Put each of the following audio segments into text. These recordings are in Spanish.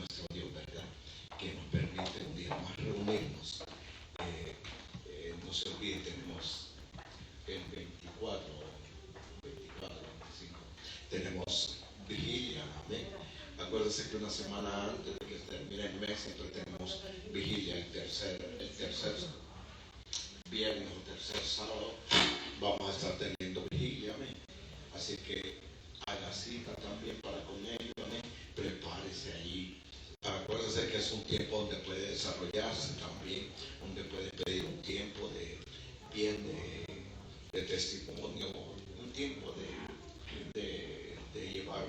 nuestro Dios, ¿verdad? Que nos permite un día más reunirnos. No se olviden, tenemos el 24, 25, tenemos vigilia, amén. Acuérdense que una semana antes de que termine el mes siempre tenemos vigilia, el tercer viernes o tercer sábado vamos a estar teniendo vigilia, amén. Así que haga cita también para con ellos, amén. Prepárese allí. Acuérdese que es un tiempo donde puede desarrollarse también, donde puede pedir un tiempo de bien de testimonio, un tiempo de llevar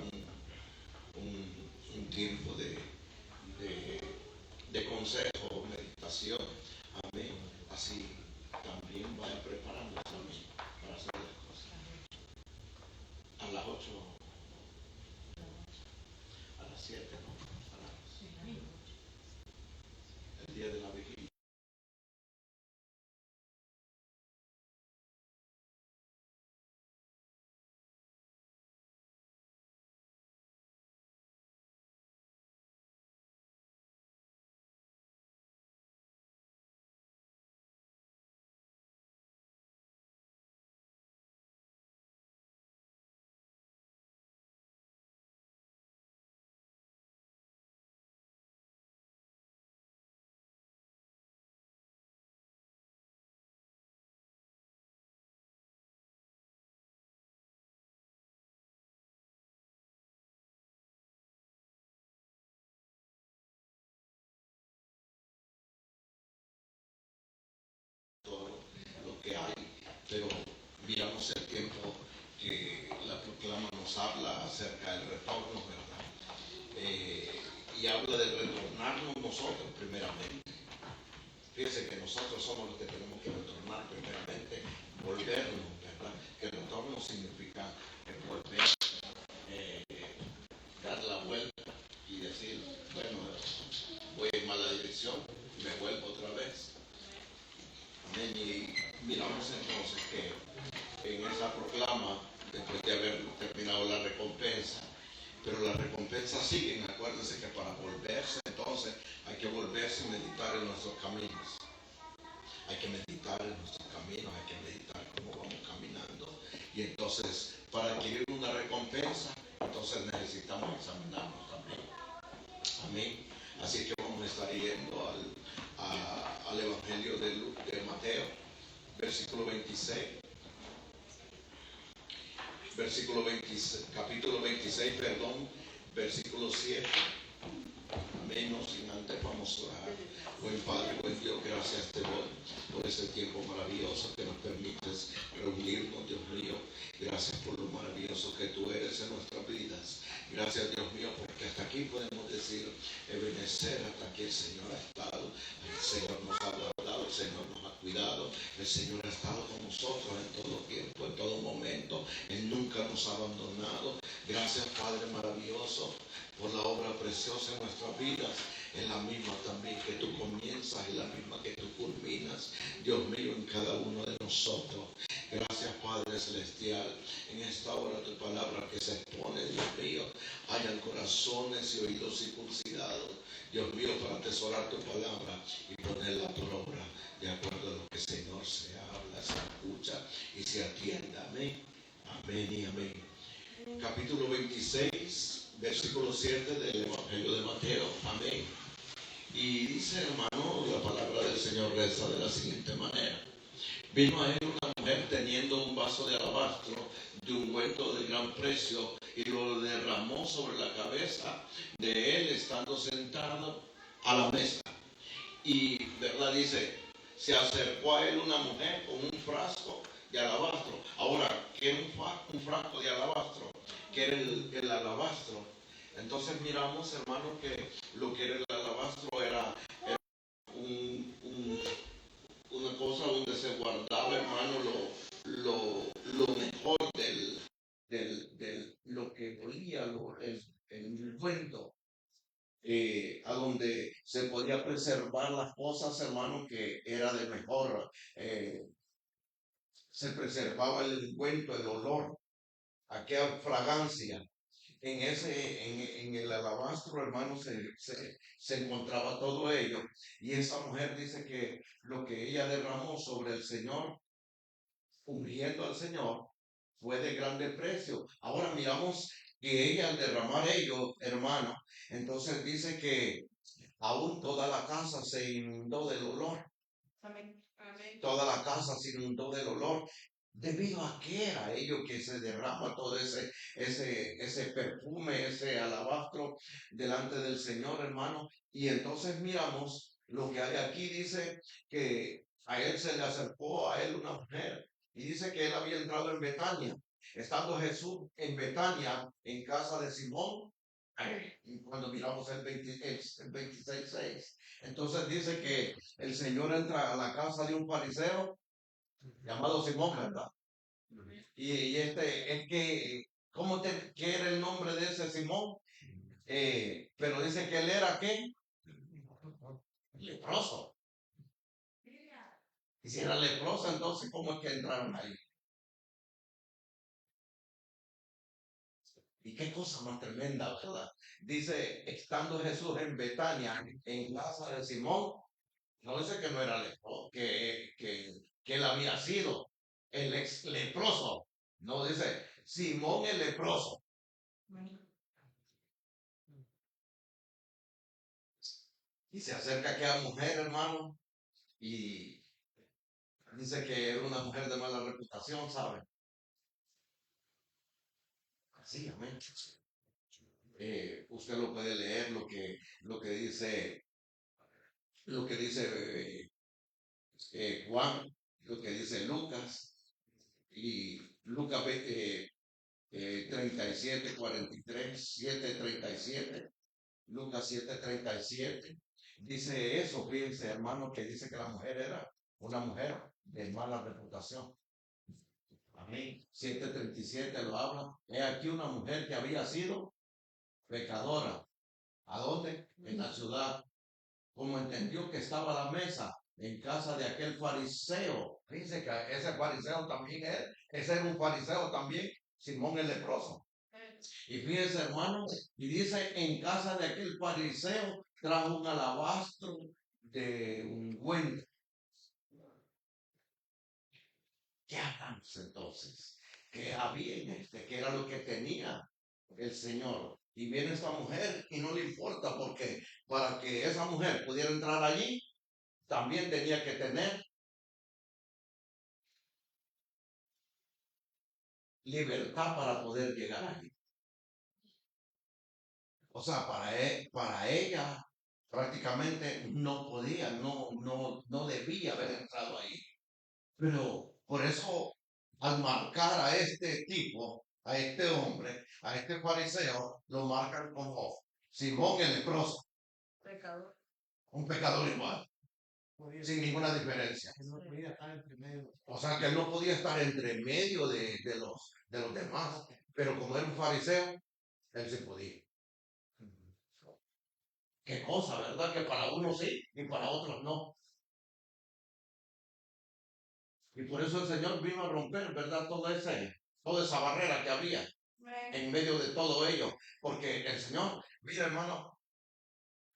un tiempo de consejo, meditación, amén. Así también vaya preparándose también para hacer las cosas. A las 8, a las 7, ¿no? El día de la vigilia. Todo lo que hay, pero miramos el tiempo que la proclama nos habla acerca del retorno, ¿verdad? Y habla de retornarnos nosotros primeramente. Fíjense que nosotros somos los que tenemos que retornar primeramente, volvernos, ¿verdad? Que el retorno significa volver, eh, dar la vuelta y decir, bueno, voy en mala dirección, me vuelvo otra vez. Amén. Y miramos entonces que en esa proclama, después de haber terminado la recompensa, pero las recompensas siguen. Acuérdense que para volverse entonces hay que volverse y meditar en nuestros caminos. Hay que meditar en nuestros caminos, hay que meditar cómo vamos caminando. Y entonces, para adquirir una recompensa, entonces necesitamos examinarnos también. Amén. Así que vamos a estar yendo al Evangelio de Mateo, versículo 26. Capítulo 26, perdón, versículo 7. Amén. No sin antes vamos a orar. Buen Padre, buen Dios, gracias te doy por este tiempo maravilloso que nos permites reunirnos, Dios mío. Gracias por lo maravilloso que tú eres en nuestras vidas. Gracias, Dios mío, porque hasta aquí podemos decir, Ebenezer, hasta aquí el Señor ha estado. El Señor nos ha guardado, el Señor nos ha cuidado, el Señor ha estado con nosotros en todo tiempo, en todo momento. Él nunca nos ha abandonado. Gracias, Padre maravilloso, por la obra preciosa en nuestras vidas. Es la misma también que tú comienzas, es la misma que tú culminas, Dios mío, en cada uno de nosotros. Gracias, Padre Celestial, en esta hora tu palabra que se expone, Dios mío, hayan corazones y oídos circuncidados, Dios mío, para atesorar tu palabra y ponerla por obra, de acuerdo a lo que, Señor, se habla, se escucha y se atiende. Amén, amén y amén. Capítulo 26, versículo 7 del Evangelio de Mateo. Amén. Y dice, hermano, la palabra del Señor reza de la siguiente manera. Vino a él una mujer teniendo un vaso de alabastro de ungüento de gran precio y lo derramó sobre la cabeza de él estando sentado a la mesa. Y, ¿verdad? Dice, se acercó a él una mujer con un frasco de alabastro. Ahora, ¿qué es un frasco de alabastro? ¿Qué era el alabastro? Entonces miramos, hermano, que lo que era el alabastro era una cosa donde se guardaba, hermano, lo mejor del lo que olía, el cuento. A donde se podía preservar las cosas, hermano, que era de mejor, se preservaba el ungüento, el olor, aquella fragancia. en el alabastro, hermano, se encontraba todo ello. Y esa mujer dice que lo que ella derramó sobre el Señor, ungiendo al Señor, fue de grande precio. Ahora miramos que ella al derramar ello, hermano, entonces dice que aún toda la casa se inundó del olor. Amén. Toda la casa se inundó del olor. ¿Debido a qué era ello que se derrama todo ese perfume, ese alabastro delante del Señor, hermano? Y entonces miramos lo que hay aquí, dice que a él se le acercó a él una mujer y dice que él había entrado en Betania. Estando Jesús en Betania, en casa de Simón, cuando miramos el 26:6, entonces dice que el Señor entra a la casa de un fariseo llamado Simón, ¿verdad? Y este es que, ¿qué era el nombre de ese Simón? Pero dice que él era ¿qué? Leproso. Y si era leproso, entonces ¿cómo es que entraron ahí? Y qué cosa más tremenda, ¿verdad? Dice, estando Jesús en Betania, en casa de Simón, no dice que no era leproso, que él había sido el ex leproso. No dice, Simón el leproso. Y se acerca a aquella mujer, hermano, y dice que era una mujer de mala reputación, ¿sabe? Así, amén. Usted lo puede leer, lo que dice Juan, lo que dice Lucas, y Lucas 37, 43, 7, 37, Lucas 7, 37. Dice eso, fíjense, hermano, que dice que la mujer era una mujer de mala reputación. Amén. 7:37 lo habla. He aquí una mujer que había sido pecadora. ¿A dónde? En la ciudad. Como entendió que estaba a la mesa en casa de aquel fariseo. Dice que ese fariseo también ese era un fariseo también, Simón el leproso. Y fíjese, hermano, y dice, en casa de aquel fariseo trajo un alabastro de ungüento. ¿Qué hagamos entonces? ¿Qué había en que era lo que tenía el Señor? Y viene esta mujer y no le importa porque para que esa mujer pudiera entrar allí, también tenía que tener libertad para poder llegar allí. O sea, para ella prácticamente no podía, no debía haber entrado ahí. Pero por eso, al marcar a este tipo, a este hombre, a este fariseo, lo marcan como Simón el leproso, pecador. Un pecador igual, sin ninguna diferencia. O sea, que él no podía estar entre medio de los demás, pero como era un fariseo, él sí podía. Qué cosa, ¿verdad? Que para unos sí y para otros no. Y por eso el Señor vino a romper, ¿verdad? Toda esa barrera que había en medio de todo ello. Porque el Señor, mira hermano,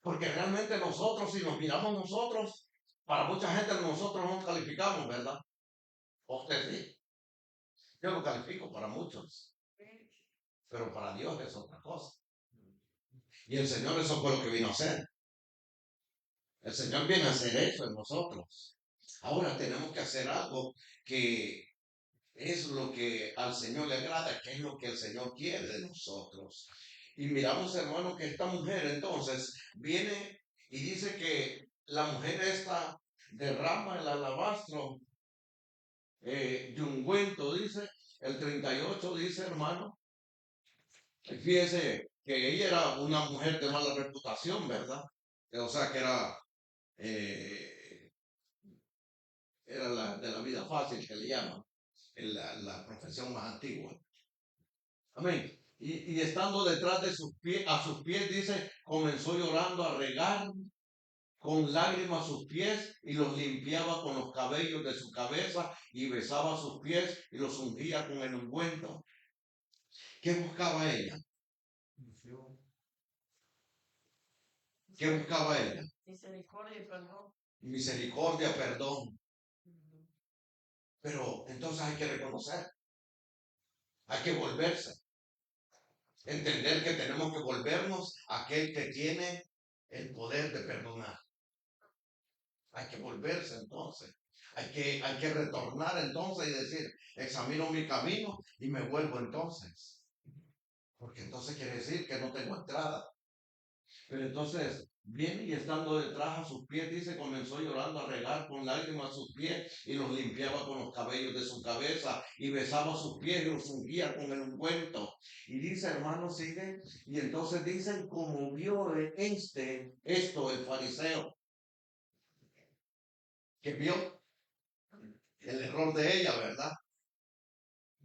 porque realmente nosotros, si nos miramos nosotros, para mucha gente nosotros no calificamos, ¿verdad? Usted sí, yo lo califico para muchos, pero para Dios es otra cosa. Y el Señor eso fue lo que vino a hacer. El Señor viene a hacer eso en nosotros. Ahora tenemos que hacer algo que es lo que al Señor le agrada, que es lo que el Señor quiere de nosotros. Y miramos, hermano, que esta mujer entonces viene y dice que la mujer esta derrama el alabastro de ungüento, dice, el 38 dice, hermano, y fíjese que ella era una mujer de mala reputación, ¿verdad? O sea, que eh, era de la vida fácil que le llaman, la profesión más antigua. Amén. Y estando detrás de sus pies, a sus pies, dice, comenzó llorando a regar con lágrimas sus pies y los limpiaba con los cabellos de su cabeza y besaba sus pies y los ungía con el ungüento. ¿Qué buscaba ella? ¿Qué buscaba ella? Misericordia y perdón. Misericordia, perdón. Pero entonces hay que reconocer, hay que volverse, entender que tenemos que volvernos a aquel que tiene el poder de perdonar. Hay que volverse entonces. Hay que retornar entonces y decir, examino mi camino y me vuelvo entonces. Porque entonces quiere decir que no tengo entrada. Pero entonces viene y estando detrás a sus pies, dice, comenzó llorando a regar con lágrimas sus pies y los limpiaba con los cabellos de su cabeza y besaba sus pies y los ungía con el ungüento. Y dice, hermano, sigue, y entonces dicen, como vio esto el fariseo, que vio el error de ella, ¿verdad?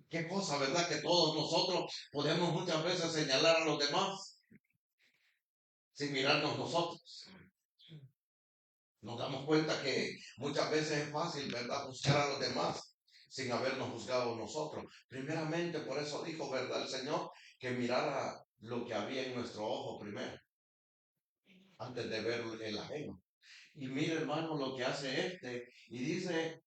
Qué cosa, ¿verdad? Que todos nosotros podemos muchas veces señalar a los demás sin mirarnos nosotros. Nos damos cuenta que muchas veces es fácil, ¿verdad?, juzgar a los demás sin habernos juzgado nosotros. Primeramente, por eso dijo, ¿verdad?, el Señor, que mirara lo que había en nuestro ojo primero, antes de ver el ajeno. Y mire, hermano, lo que hace y dice,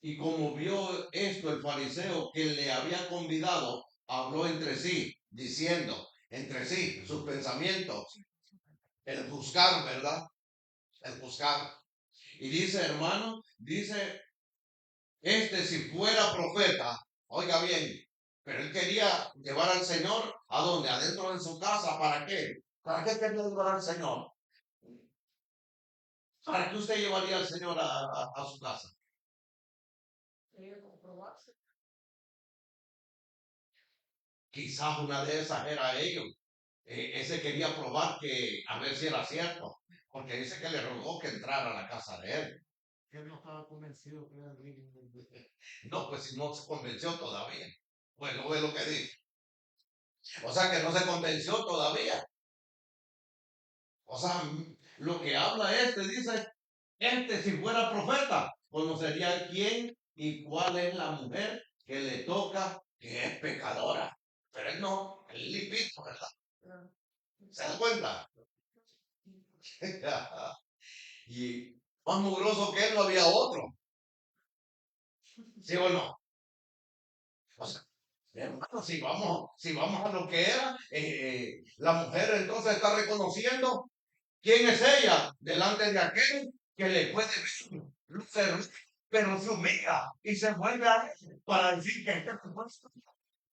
y como vio esto el fariseo que le había convidado, habló entre sí, diciendo, entre sí, sus pensamientos, el juzgar, ¿verdad? El juzgar. Y dice, hermano, dice, si fuera profeta, oiga bien, pero él quería llevar al Señor a donde, adentro de su casa, ¿para qué? ¿Para qué quería llevar al Señor? ¿Para qué usted llevaría al Señor a su casa? Quizás una de esas era ellos. Ese quería probar que a ver si era cierto, porque dice que le rogó que entrara a la casa de él. Él no estaba convencido que era el No, pues si no se convenció todavía. Bueno, es lo que dice. O sea que no se convenció todavía. O sea, lo que habla dice, si fuera profeta, conocería quién y cuál es la mujer que le toca, que es pecadora. Pero él no, él limpito, ¿verdad? ¿Se da cuenta? Y más mugroso que él no había otro. ¿Sí o no? O sea, hermano, si vamos a lo que era, la mujer entonces está reconociendo quién es ella delante de aquel que le puede lucer, pero se humilla y se vuelve a él para decir que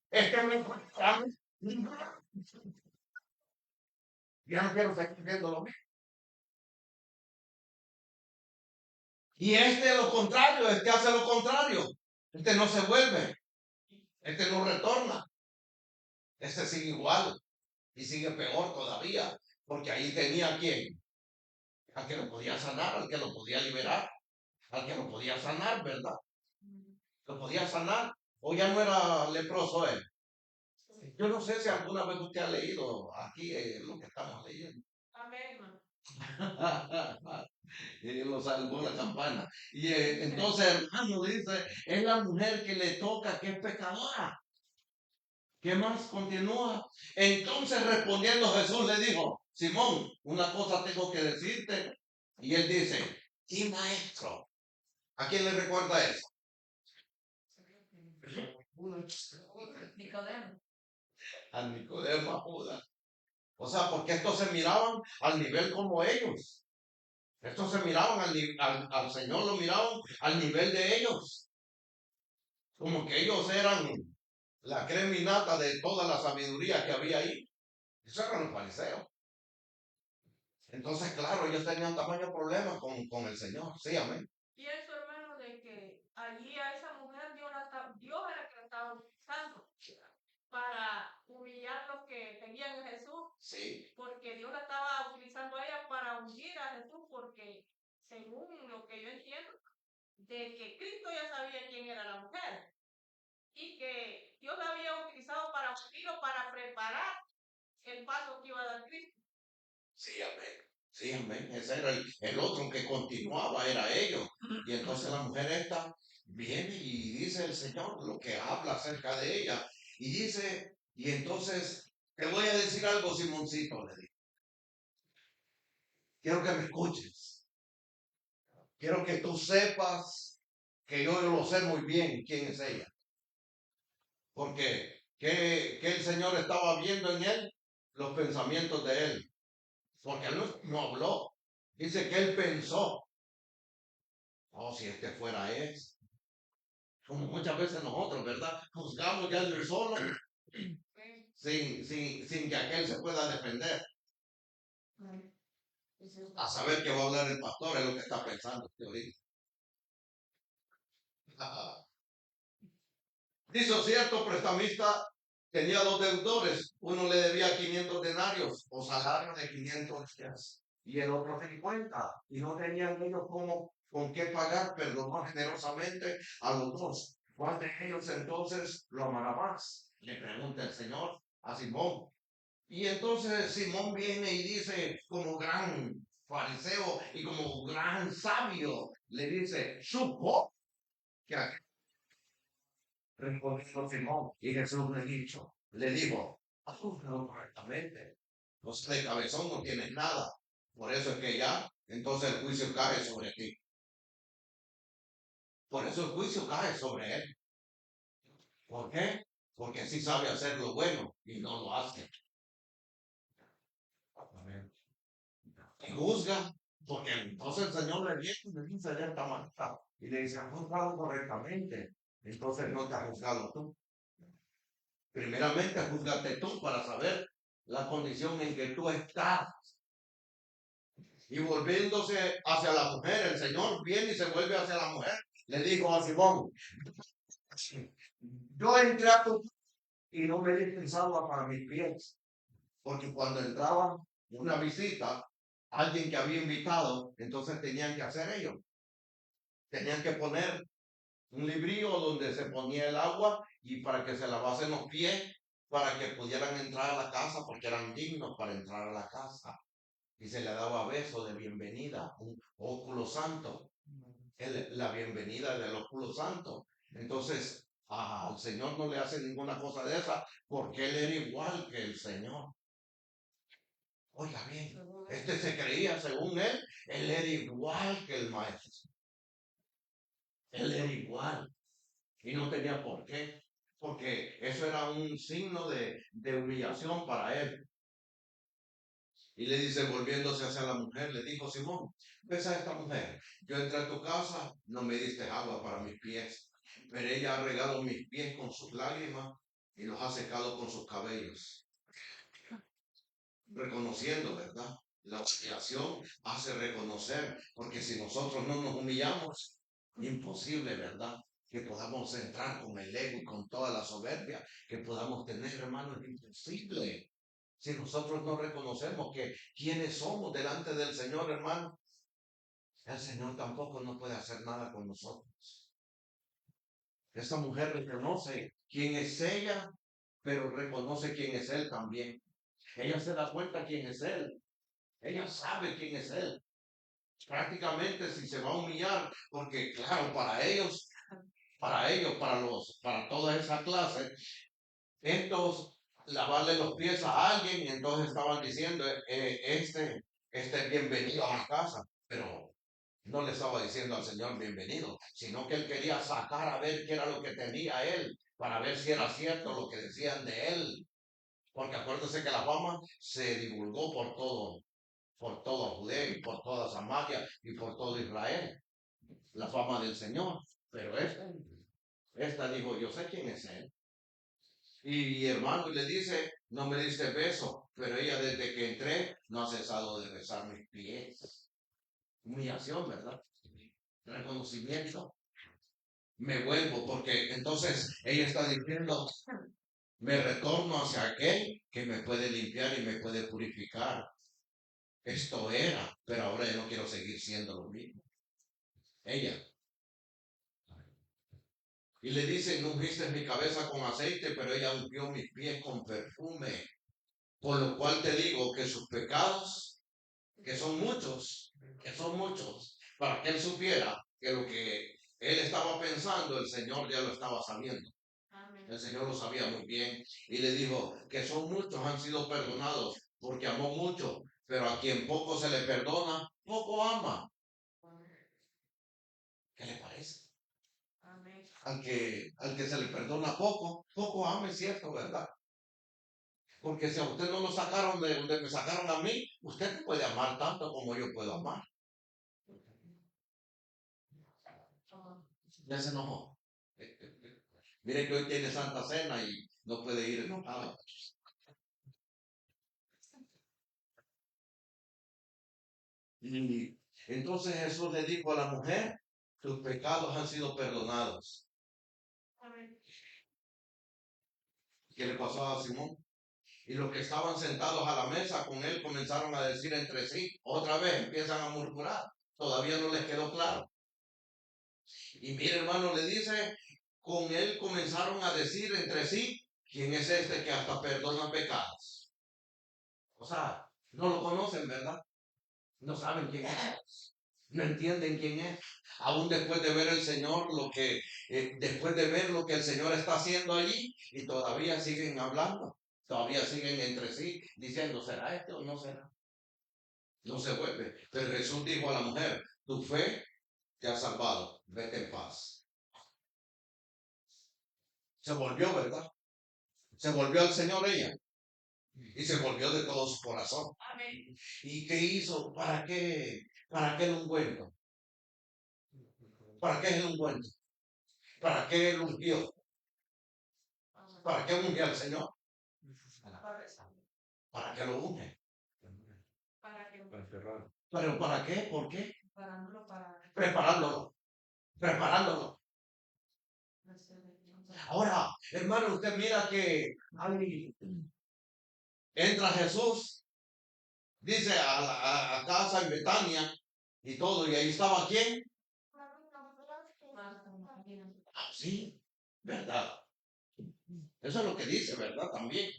este me ya no quiero seguir viendo lo mismo. Y lo contrario, hace lo contrario. No se vuelve, no retorna, sigue igual y sigue peor todavía, porque ahí tenía a quién, al que lo podía sanar, al que lo podía liberar, al que lo podía sanar, ¿verdad? Lo podía sanar, o ya no era leproso él. Yo no sé si alguna vez usted ha leído aquí lo que estamos leyendo. Amén. Y lo salvó la campana. Y entonces, hermano, dice, es la mujer que le toca, que es pecadora. ¿Qué más? Continúa. Entonces respondiendo Jesús le dijo, Simón, una cosa tengo que decirte. Y él dice, sí, maestro. ¿A quién le recuerda eso? Nicodemo. A Nicodemo, a Judas. O sea, porque estos se miraban al nivel como ellos. Estos se miraban al Señor, lo miraban al nivel de ellos. Como que ellos eran la creminata de toda la sabiduría que había ahí. Eso eran los fariseos. Entonces, claro, ellos tenían tamaño problema con el Señor. Sí, amén. Pienso, hermano, de que allí a esa mujer Dios era que la estaba utilizando para humillar los que seguían a Jesús. Sí. Porque Dios la estaba utilizando a ella para hundir a Jesús, porque según lo que yo entiendo, de que Cristo ya sabía quién era la mujer y que Dios la había utilizado para unir o para preparar el paso que iba a dar Cristo. Sí, amén. Sí, amén. Ese era el otro que continuaba, era ellos. Y entonces la mujer esta viene y dice el Señor lo que habla acerca de ella. Y dice, y entonces te voy a decir algo, Simoncito, le dijo. quiero que me escuches. Quiero que tú sepas que yo lo sé muy bien quién es ella. Porque que el Señor estaba viendo en él los pensamientos de él. Porque él no habló. Dice que él pensó. Oh, si este fuera él. Como muchas veces nosotros, ¿verdad? Juzgamos ya el solo sin que aquel se pueda defender. A saber que va a hablar el pastor es lo que está pensando usted ahorita. Dice cierto prestamista tenía 2 deudores. Uno le debía 500 denarios o salario de 500 días y el otro 50. Y no tenían ellos con qué pagar, perdonó generosamente a los dos. ¿Cuál de ellos entonces lo amará más? Le pregunta el Señor a Simón. Y entonces Simón viene y dice, como gran fariseo y como gran sabio, le dice, supo que aquel. Respondió Simón y Jesús le dijo, has juzgado correctamente. No sé, de cabezón no tienes nada. Por eso es que ya, entonces el juicio cae sobre ti. Por eso el juicio cae sobre él. ¿Por qué? Porque sí sabe hacer lo bueno y no lo hace. Y juzga, porque entonces el Señor le dice de esta manera y le dice, has juzgado correctamente. Entonces no te has juzgado tú. Primeramente, júzgate tú para saber la condición en que tú estás. Y volviéndose hacia la mujer, el Señor viene y se vuelve hacia la mujer. Le dijo a Simón, yo entré a tu y no me diste agua para mis pies. Porque cuando entraba una visita, alguien que había invitado, entonces tenían que hacer ello. Tenían que poner un librillo donde se ponía el agua y para que se lavasen los pies, para que pudieran entrar a la casa, porque eran dignos para entrar a la casa. Y se le daba beso de bienvenida, un óculo santo, la bienvenida del óculo santo. Entonces, al Señor no le hace ninguna cosa de esa, porque Él era igual que el Señor. Oiga bien, este se creía, según él era igual que el maestro. Él era igual. Y no tenía por qué, porque eso era un signo de humillación para él. Y le dice, volviéndose hacia la mujer, le dijo, Simón, ves a esta mujer, yo entré a tu casa, no me diste agua para mis pies, pero ella ha regado mis pies con sus lágrimas y los ha secado con sus cabellos. Reconociendo, ¿verdad? La humillación hace reconocer, porque si nosotros no nos humillamos, imposible, ¿verdad? Que podamos entrar con el ego y con toda la soberbia que podamos tener, hermano, es imposible. Si nosotros no reconocemos que quienes somos delante del Señor, hermano, el Señor tampoco no puede hacer nada con nosotros. Esta mujer reconoce quién es ella, pero reconoce quién es Él también. Ella se da cuenta quién es Él. Ella sabe quién es Él. Prácticamente si se va a humillar, porque claro, para toda esa clase, estos lavarle los pies a alguien, y entonces estaban diciendo, este es bienvenido a la casa, pero no le estaba diciendo al Señor bienvenido, sino que él quería sacar a ver qué era lo que tenía él, para ver si era cierto lo que decían de él, porque acuérdese que la fama se divulgó por todo Judea y por toda Samaria y por todo Israel, la fama del Señor, pero esta dijo, yo sé quién es él. Y hermano, le dice, no me diste beso, pero ella desde que entré no ha cesado de besar mis pies. Humillación, ¿verdad? Reconocimiento. Me vuelvo, porque entonces ella está diciendo, me retorno hacia aquel que me puede limpiar y me puede purificar. Esto era, pero ahora ya no quiero seguir siendo lo mismo. Ella. Y le dice, no ungiste mi cabeza con aceite, pero ella ungió mis pies con perfume. Por lo cual te digo que sus pecados, que son muchos, para que él supiera que lo que él estaba pensando, el Señor ya lo estaba sabiendo. El Señor lo sabía muy bien y le dijo que son muchos, han sido perdonados porque amó mucho, Pero a quien poco se le perdona, poco ama. ¿Qué le parece? Amén. Al que se le perdona poco, poco ama, es cierto, ¿verdad? Porque si a usted no lo sacaron de donde me sacaron a mí, usted no puede amar tanto como yo puedo amar. Ya se enojó. Mire que hoy tiene Santa Cena y no puede ir enojado. Y entonces Jesús le dijo a la mujer, tus pecados han sido perdonados. Amén. ¿Qué le pasó a Simón? Y los que estaban sentados a la mesa con él comenzaron a decir entre sí, otra vez empiezan a murmurar. Todavía no les quedó claro. Y mire, hermano, le dice, con él comenzaron a decir entre sí, ¿quién es este que hasta perdona pecados? O sea, no lo conocen, ¿verdad? No saben quién es. No entienden quién es. Aún después de ver el Señor, después de ver lo que el Señor está haciendo allí, y todavía siguen hablando, todavía siguen entre sí, diciendo, ¿será este o no será? No se vuelve. Pero Jesús dijo a la mujer, tu fe te ha salvado, vete en paz. Se volvió, ¿verdad? Se volvió al Señor ella. Y se volvió de todo su corazón. Amén. ¿Y qué hizo? ¿Para qué? ¿Para qué el ungüento? ¿Para qué el ungüento? ¿Para qué el ungió? ¿Para qué unge al Señor? ¿Para qué lo unge? Para que ¿Pero para qué? ¿Por qué? preparándolo para Preparándolo. Preparándolo. Ahora, hermano, usted mira que entra Jesús, dice a casa en Betania y todo, y ahí estaba ¿quién? Ah, sí, ¿verdad? Eso es lo que dice, ¿verdad? También.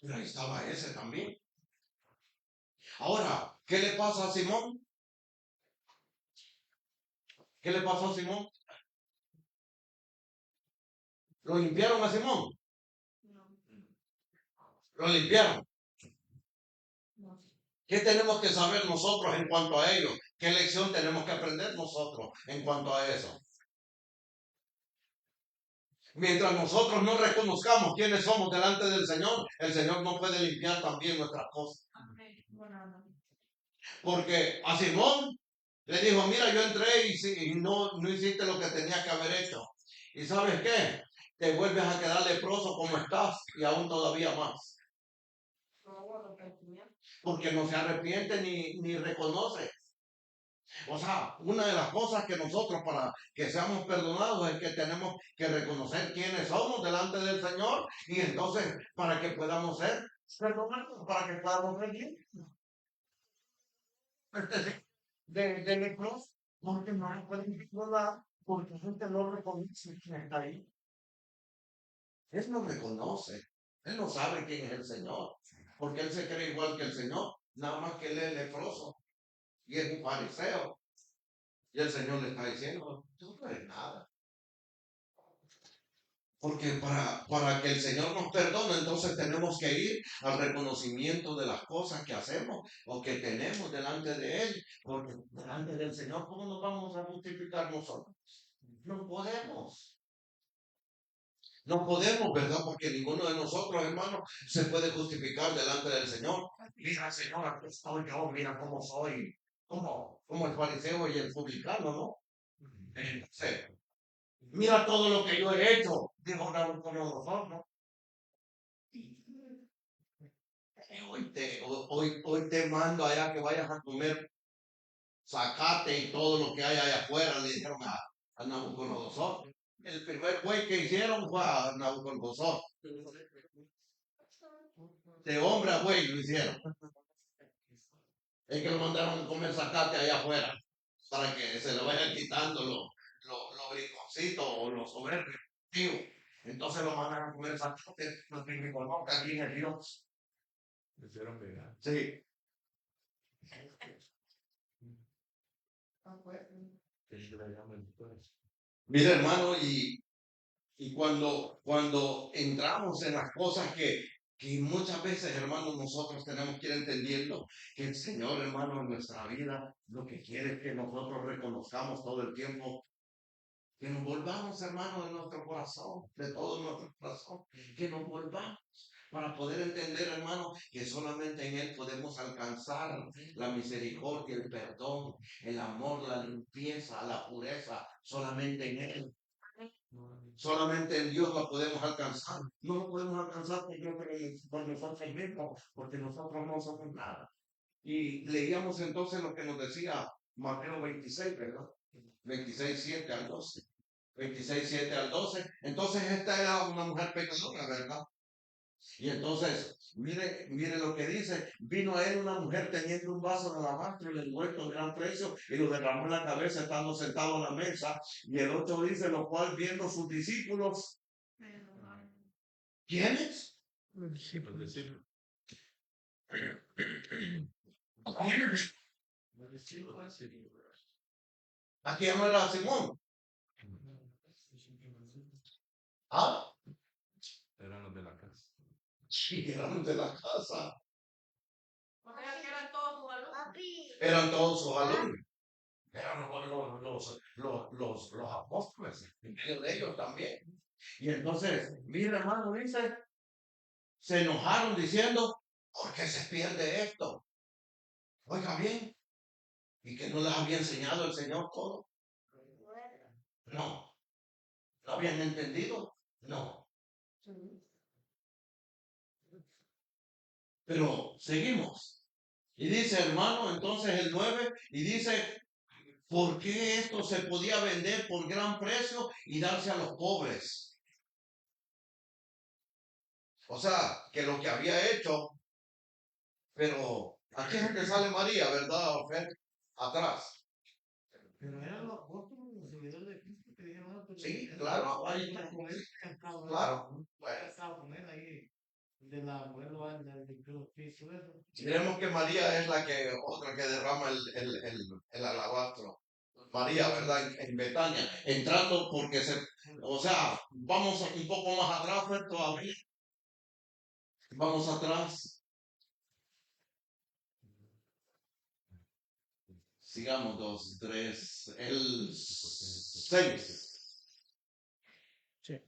Pero ahí estaba ese también. Ahora, ¿qué le pasa a Simón? ¿Qué le pasó a Simón? ¿Lo limpiaron a Simón? ¿Lo limpiaron? ¿Qué tenemos que saber nosotros en cuanto a ello? ¿Qué lección tenemos que aprender nosotros en cuanto a eso? Mientras nosotros no reconozcamos quiénes somos delante del Señor, el Señor no puede limpiar también nuestras cosas. Porque a Simón le dijo, mira, yo entré y no hiciste lo que tenías que haber hecho. ¿Y sabes qué? Te vuelves a quedar leproso como estás y aún todavía más. Porque no se arrepiente ni reconoce. O sea, una de las cosas que nosotros para que seamos perdonados es que tenemos que reconocer quiénes somos delante del Señor y entonces para que podamos ser perdonados, para que podamos ser libres de leprosos, porque no nos pueden perdonar porque la gente no reconoce quién está ahí. Él no reconoce, él no sabe quién es el Señor, porque él se cree igual que el Señor, nada más que él es leproso y es un fariseo. Y el Señor le está diciendo, tú no eres nada. Porque para que el Señor nos perdone, entonces tenemos que ir al reconocimiento de las cosas que hacemos o que tenemos delante de Él. Porque delante del Señor, ¿cómo nos vamos a justificar nosotros? No podemos. No podemos, ¿verdad? Porque ninguno de nosotros, hermanos, se puede justificar delante del Señor. Mira, Señor, aquí estoy yo, mira cómo soy. Como el fariseo y el publicano, ¿no? Entonces, mira todo lo que yo he hecho, dijo Nabucodonosor, ¿no? Hoy te mando allá que vayas a comer zacate y todo lo que hay allá afuera, le dijeron a Nabucodonosor. El primer buey que hicieron fue a Nabucodonosor. De hombre a buey lo hicieron. Es que lo mandaron a comer zacate allá afuera para que se le vayan quitando los briconcitos o los soberbios. Entonces lo mandaron a comer zacate, no tienen que conocer quién es Dios. Sí. Mira, hermano, y cuando entramos en las cosas que muchas veces, hermanos, nosotros tenemos que ir entendiendo que el Señor, hermano, en nuestra vida, lo que quiere es que nosotros reconozcamos todo el tiempo, que nos volvamos, hermanos, de nuestro corazón, de todo nuestro corazón, que nos volvamos para poder entender, hermano, que solamente en Él podemos alcanzar la misericordia, el perdón, el amor, la limpieza, la pureza, solamente en Él. Solamente en Dios lo podemos alcanzar. No lo podemos alcanzar por nosotros mismos, porque nosotros no somos nada. Y leíamos entonces lo que nos decía Mateo 26, ¿verdad? 26, 7 al 12. 26, 7 al 12. Entonces esta era una mujer pecadora, ¿verdad? Y entonces, mire lo que dice. Vino a él una mujer teniendo un vaso de alabastro y le envuelto de gran precio y lo derramó en la cabeza estando sentado a la mesa. Y el 8 dice, lo cual viendo sus discípulos. ¿Quiénes? Los discípulos. Aquí no era Simón. ¿Ah? Eran los de la casa. Sí, eran de la casa. O sea, que eran todos sus alumnos. Eran todos sus alumnos. Eran los apóstoles, en medio de ellos también. Y entonces, mira, hermano, dice, se enojaron diciendo, ¿por qué se pierde esto? Oiga bien, ¿y que no les había enseñado el Señor todo? No. ¿No habían entendido? No. Pero seguimos. Y dice, hermano, entonces el 9, y dice, ¿por qué esto se podía vender por gran precio y darse a los pobres? O sea, que lo que había hecho, pero aquí es donde sale María, ¿verdad, Ofer? Atrás. Pero eran los apóstoles, los seguidores de Cristo que dijeron, no, pues, Sí, claro, ahí está. Claro, bueno. Estaba con él ahí, de la mujer de Cristo, eso. Diremos que María es la que, otra que derrama el alabastro. María, ¿verdad? En Betania, entrando porque o sea, vamos un poco más atrás, pues, todavía. Vamos atrás. Sigamos 2, 3, el 6. Sí.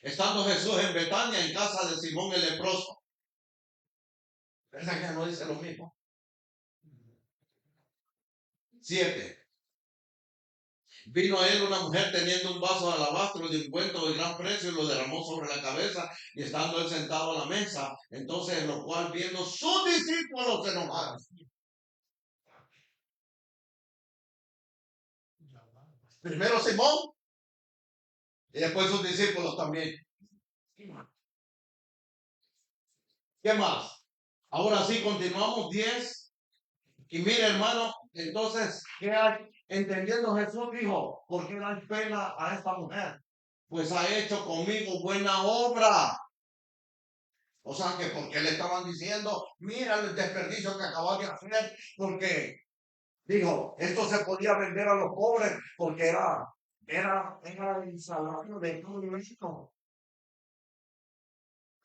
Estando Jesús en Betania, en casa de Simón el leproso. ¿Verdad que no dice lo mismo? 7. Vino a él una mujer teniendo un vaso de alabastro de ungüento de gran precio y lo derramó sobre la cabeza y estando él sentado a la mesa, entonces lo cual viendo sus discípulos se enojaron. Primero Simón y después sus discípulos también. ¿Qué más? Ahora sí, continuamos 10. Y mire, hermano, entonces, ¿qué hay? Entendiendo Jesús dijo, ¿por qué dan pena a esta mujer? Pues ha hecho conmigo buena obra. O sea que porque le estaban diciendo, mira el desperdicio que acabas de hacer, porque dijo, esto se podía vender a los pobres, porque era el salario de todo México.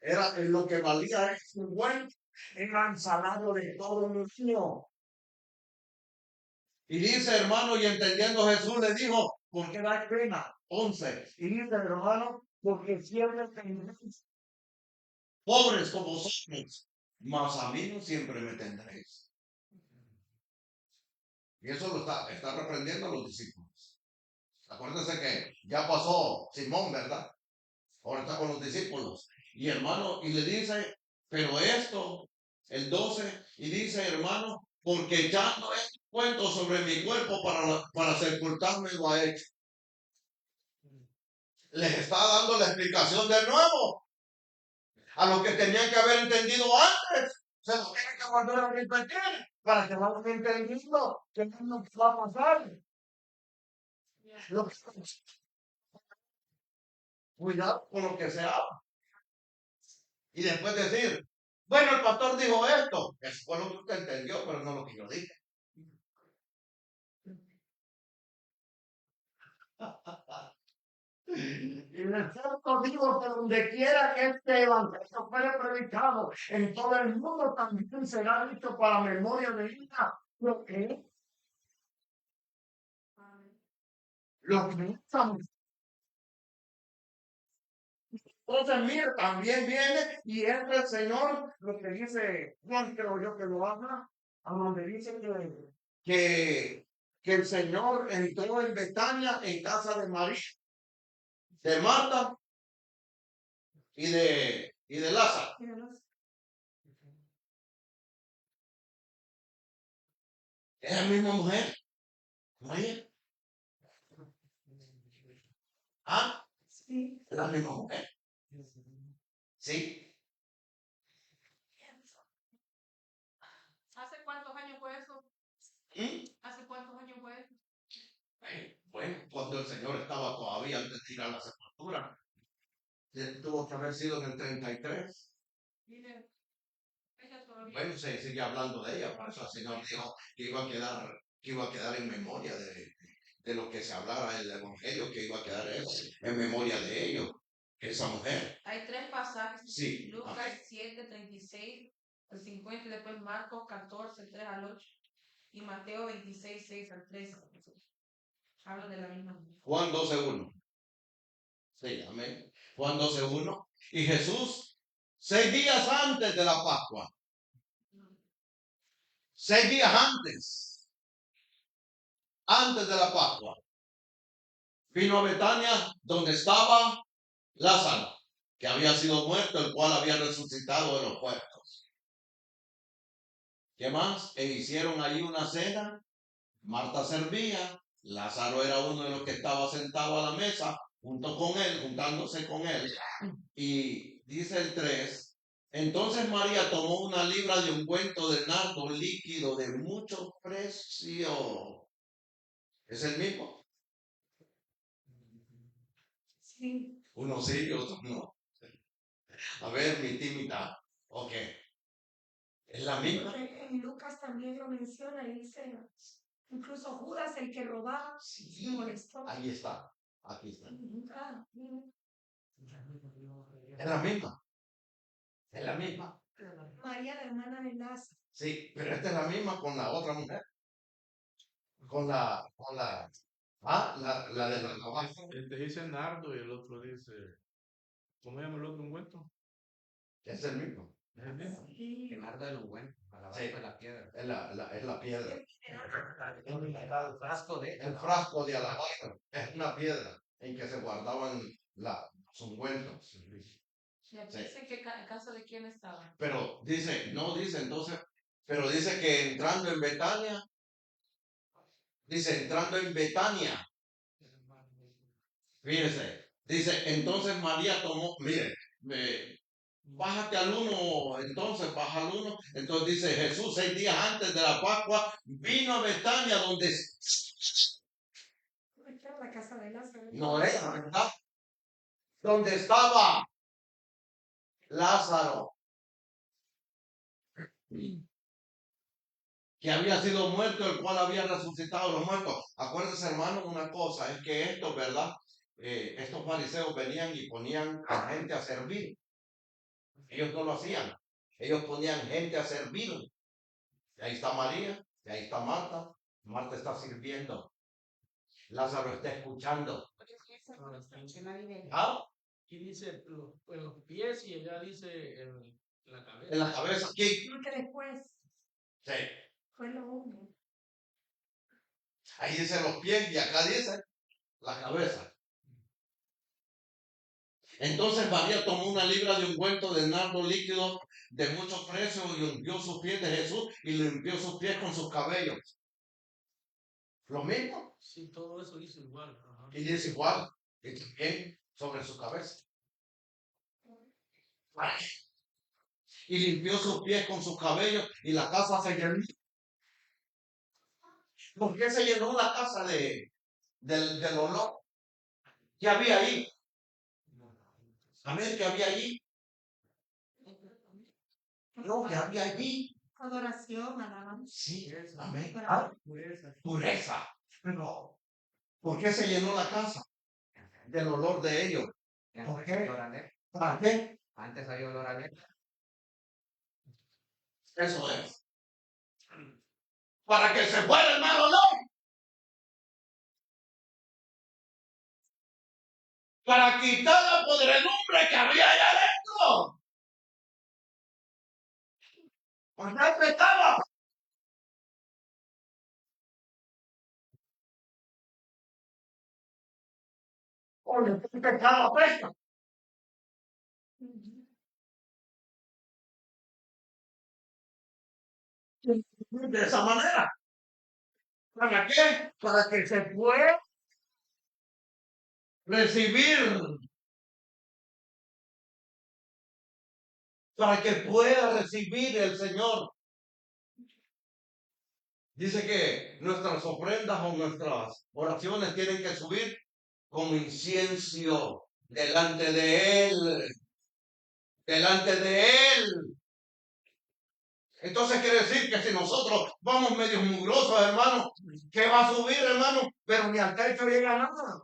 Era lo que valía este buen, era el salario de todo México. Y dice, hermano, y entendiendo Jesús le dijo, ¿por qué da pena? 11. Y dice, hermano, porque siempre tendréis pobres como vosotros, mas a mí no siempre me tendréis. Y eso lo está reprendiendo a los discípulos. Acuérdense que ya pasó Simón, ¿verdad? Ahora está con los discípulos. Y hermano, y le dice, pero esto, el 12, y dice, hermano, porque echando este cuento sobre mi cuerpo para sepultarme lo ha hecho. Les está dando la explicación de nuevo a lo que tenían que haber entendido antes. Se lo tienen que volver a repetir para que vayan entendiendo que no va a pasar. Cuidado con lo que se habla. Y después decir, bueno, el pastor dijo esto. Eso fue lo que usted entendió, pero no lo que yo dije. Y de cierto digo que donde quiera que este evangelio fuere predicado, en todo el mundo también será dicho para memoria de ella lo que estamos. Entonces, mira, también viene y entra el Señor, lo que dice Juan, creo yo que lo habla, a donde dice que el Señor entró en Betania, en casa de María, de Marta y de Lázaro. Es la misma mujer, María. ¿Ah? Sí. Es la misma mujer. Sí. ¿Hace cuántos años fue eso? ¿Mm? ¿Hace cuántos años fue eso? Bueno, cuando el Señor estaba todavía antes de ir a la sepultura, tuvo que haber sido en el 33. Mire, ella todavía. Bueno, se sigue hablando de ella, por eso el Señor dijo que iba a quedar en memoria de lo que se hablara el Evangelio, que iba a quedar en memoria de ellos, esa mujer. Hay 3 pasajes. Sí. Lucas Amén. 7, 36 al 50, y después Marcos 14, 3 al 8, y Mateo 26, 6 al 13. Habla de la misma. Juan 12:1. Sí, amén. Juan 12:1. Y Jesús, 6 días antes de la Pascua, 6 días antes de la Pascua, vino a Betania, donde estaba Lázaro, que había sido muerto, el cual había resucitado de los muertos. ¿Qué más? E hicieron allí una cena. Marta servía, Lázaro era uno de los que estaba sentado a la mesa, juntándose con él. Y dice el 3, entonces María tomó una libra de ungüento de nardo líquido de mucho precio. ¿Es el mismo? Sí. Uno sí y otro no. A ver, mi tímida. Ok. Es la misma. Porque en Lucas también lo menciona y dice, incluso Judas, el que robaba, Sí. se molestó. Ahí está. Aquí está. Ah, Es la misma. Es la misma. María, la hermana de Lázaro. Sí, pero esta es la misma con la otra mujer. La de la alabanza. Este dice nardo y el otro dice, ¿cómo llama el otro ungüento? Es el mismo. ¿Es el mismo? Sí. El nardo del ungüento, Sí. alabanza de la piedra. Es la piedra. El frasco de El frasco de alabanza es una piedra en que se guardaban los ungüentos. Y aquí dice que en casa de quién estaba. Pero dice, no dice entonces, pero dice que entrando en Betania, fíjese, dice, entonces María tomó, mire, bájate al 1, entonces baja al 1, entonces dice Jesús 6 días antes de la Pascua vino a Betania donde La casa de Lázaro. no era, ¿verdad? Donde estaba Lázaro, que había sido muerto, el cual había resucitado a los muertos. Acuérdense, hermano, una cosa, es que esto, ¿verdad? Estos fariseos venían y ponían a gente a servir. Ellos no lo hacían. Ellos ponían gente a servir. Y ahí está María, y ahí está Marta. Marta está sirviendo. Lázaro está escuchando. ¿Ah? Aquí dice los pies y ella dice en la cabeza. En la cabeza, aquí. Porque después Sí. fue lo uno. Ahí dice los pies y acá dice la cabeza. Entonces María tomó una libra de ungüento de nardo líquido de mucho precio y ungió sus pies de Jesús y limpió sus pies con sus cabellos. Lo mismo. Sí, todo eso dice igual. Ajá. Y dice igual. Y también sobre su cabeza. Y limpió sus pies con sus cabellos y la casa se llenó. ¿Por qué se llenó la casa del olor? ¿Qué había ahí? A ver, ¿qué había allí? No, ¿qué había allí? Adoración, alabanza. Sí, amén. Pureza. Pureza. Pero, ¿por qué se llenó la casa? del olor de ellos. ¿Por qué? ¿Para qué? Antes había olor a leche. Eso es. Para que se fuera el mal olor. Para quitar la podredumbre que había allá adentro. Pues no estaba. Oye, ¿qué pecado apesta? De esa manera. ¿Para qué? Para que se pueda recibir. Para que pueda recibir el Señor. Dice que nuestras ofrendas o nuestras oraciones tienen que subir como incienso delante de Él. Delante de Él. Entonces quiere decir que si nosotros vamos medio mugrosos, hermano, ¿qué va a subir, hermano? Pero ni al techo llega nada.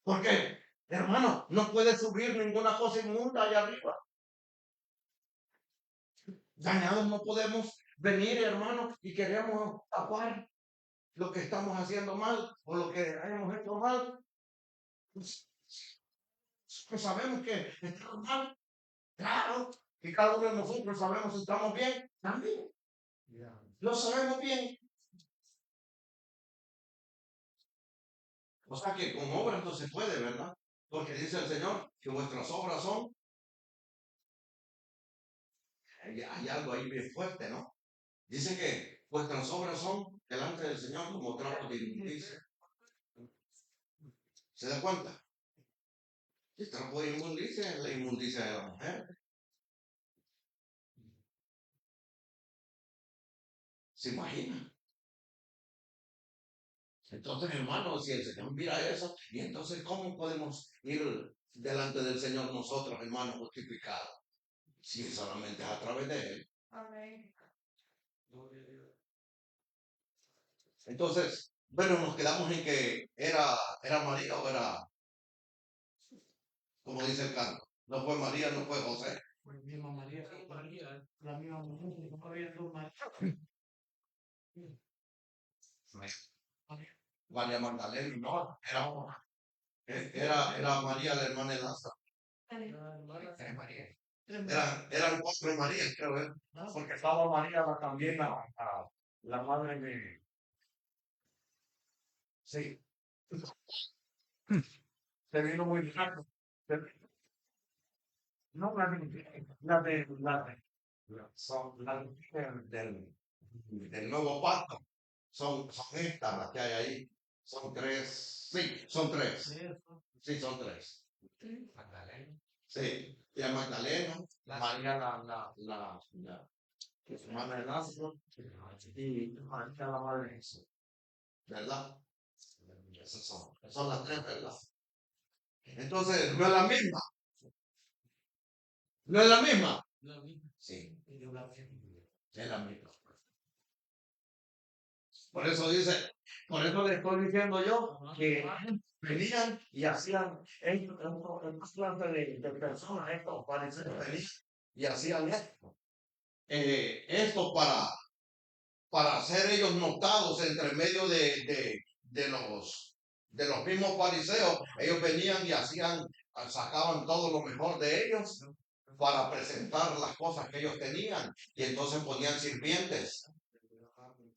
¿Por qué? Hermano, no puede subir ninguna cosa inmunda allá arriba. Dañados no podemos venir, hermano, y queremos tapar lo que estamos haciendo mal o lo que hayamos hecho mal. Pues sabemos que estamos mal. Claro. Y cada uno de nosotros sabemos si estamos bien. También. Lo sabemos bien. O sea que con obras no se puede, ¿verdad? Porque dice el Señor que vuestras obras son. Hay algo ahí bien fuerte, ¿no? Dice que vuestras obras son delante del Señor como trapos de inmundicia. ¿Se da cuenta? El trapo de inmundicia es la inmundicia de la mujer. ¿Se imagina? Entonces, hermano, si el Señor mira eso, y entonces, ¿cómo podemos ir delante del Señor nosotros, hermanos, justificados? Si solamente es a través de Él. Amén. Entonces, bueno, nos quedamos en que era María o era, como dice el canto, no fue María, no fue José. Pues misma María, la misma María, no había dos María. María Magdalena, no, era María la hermana de Lázaro. Era María. Eran cuatro Marías, creo, ¿eh? Porque estaba María también, la madre de. Sí. Se vino muy rápido. No, son las del nuevo pacto. Son estas las que hay ahí. Son tres. Sí, son tres. Sí, son tres. Magdalena. Sí. Y a Magdalena, María la hermana de Lázaro y María la madre de Jesús. ¿Verdad? Esas son las tres, ¿verdad? Entonces, no es la misma. ¿No es la misma? Sí, es la misma. Por eso dice, por eso le estoy diciendo yo que venían y hacían estas clases de personas, estos parecidos, venían y hacían esto. Esto para ser ellos notados entre medio de los mismos fariseos. Ellos venían y sacaban todo lo mejor de ellos para presentar las cosas que ellos tenían y entonces ponían sirvientes.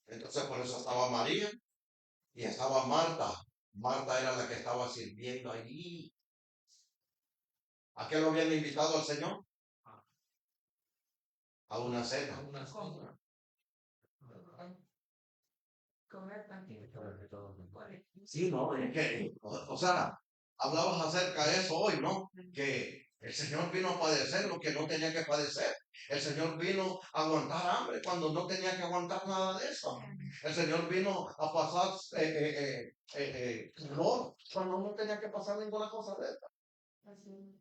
Entonces por eso estaba María y estaba Marta. Marta era la que estaba sirviendo allí. ¿A qué lo habían invitado al Señor? A una cena. Sí, no, es que, o sea, hablabas acerca de eso hoy, ¿no? Que el Señor vino a padecer lo que no tenía que padecer. El Señor vino a aguantar hambre cuando no tenía que aguantar nada de eso. El Señor vino a pasar calor cuando no tenía que pasar ninguna cosa de eso.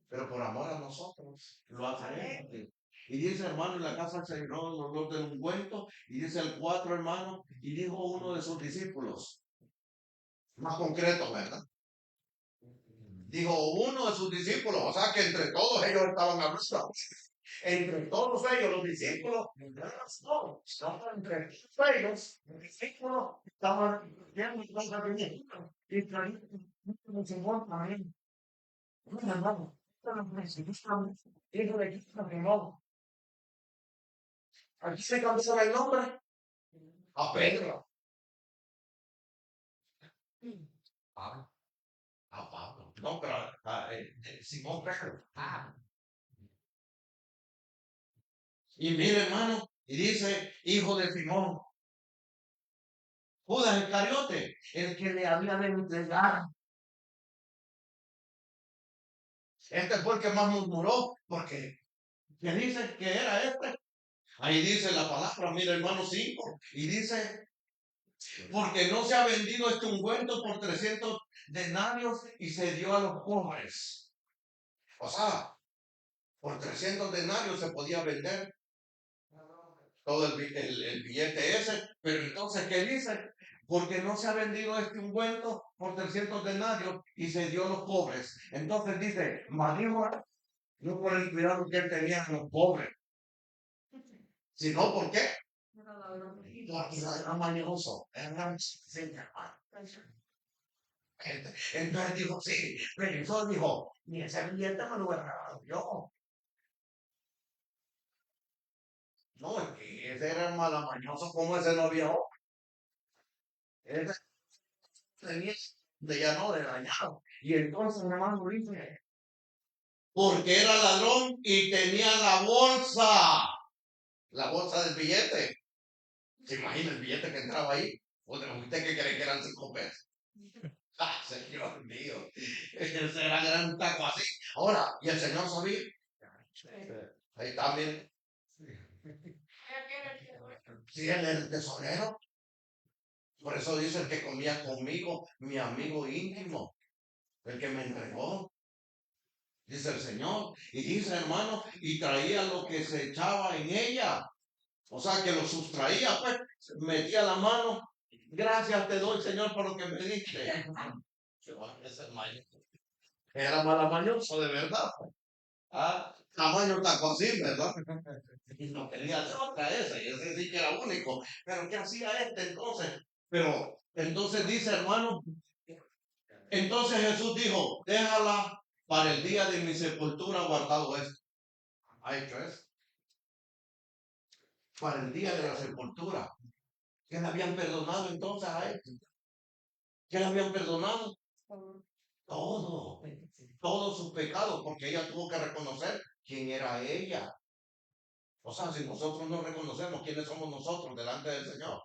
Pero por amor a nosotros lo hacemos. Y dice, hermano, en la casa se llenó el olor del ungüento. Y dice el 4, hermano, y dijo uno de sus discípulos, más concreto, ¿verdad? Dijo uno de sus discípulos, o sea que entre todos ellos estaban hablando. Entre todos ellos, los discípulos, entre todos ellos, los discípulos estaban viendo cosas de Dios. Y traían un Simón también. Un hermano, hijo de Cristo, no. Aquí se cambió el nombre a Pedro. Pablo. A Pablo. No, pero Simón Pedro. Y mire, hermano, y dice, hijo de Simón. Judas Iscariote, el que le había de entregar. Este fue el que más murmuró, porque ¿qué dice que era este? Ahí dice la palabra, mira hermano 5, y dice, porque no se ha vendido este ungüento por 300 denarios y se dio a los pobres. O sea, por 300 denarios se podía vender todo el billete ese, pero entonces, ¿qué dice? Porque no se ha vendido este ungüento por 300 denarios y se dio a los pobres. Entonces dice, marido, no por el cuidado que él tenía a los pobres, sino ¿por qué? Porque era mañoso, era entonces dijo, sí, pero eso dijo, ni ese billete me lo he regalado yo. No, es que ese era malamañoso, como ese no había otro. Ese tenía de ya no, de dañado. Y entonces, hermano, dice, porque era ladrón y tenía la bolsa del billete. ¿Se imagina el billete que entraba ahí? ¿Usted qué cree que eran 5 pesos? Ah, Señor mío, ese era un taco así. Ahora, ¿y el Señor sabía? Ahí está, miren. Sí, él es el tesorero. Por eso dice el que comía conmigo, mi amigo íntimo, el que me entregó. Dice el Señor. Y dice, hermano, y traía lo que se echaba en ella. O sea, que lo sustraía, pues, metía la mano. Gracias te doy, Señor, por lo que me diste. Era malamañoso, de verdad. Ah, tamaño taco así, ¿verdad? Y no tenía de otra ese sí que era único. Pero ¿qué hacía este entonces? Pero entonces dice, hermano, entonces Jesús dijo, déjala para el día de mi sepultura guardado esto. ¿Ha hecho eso? Para el día de la sepultura. ¿Qué le habían perdonado entonces a él? ¿Qué le habían perdonado? Todo. Todos sus pecados, porque ella tuvo que reconocer quién era ella. O sea, si nosotros no reconocemos quiénes somos nosotros delante del Señor,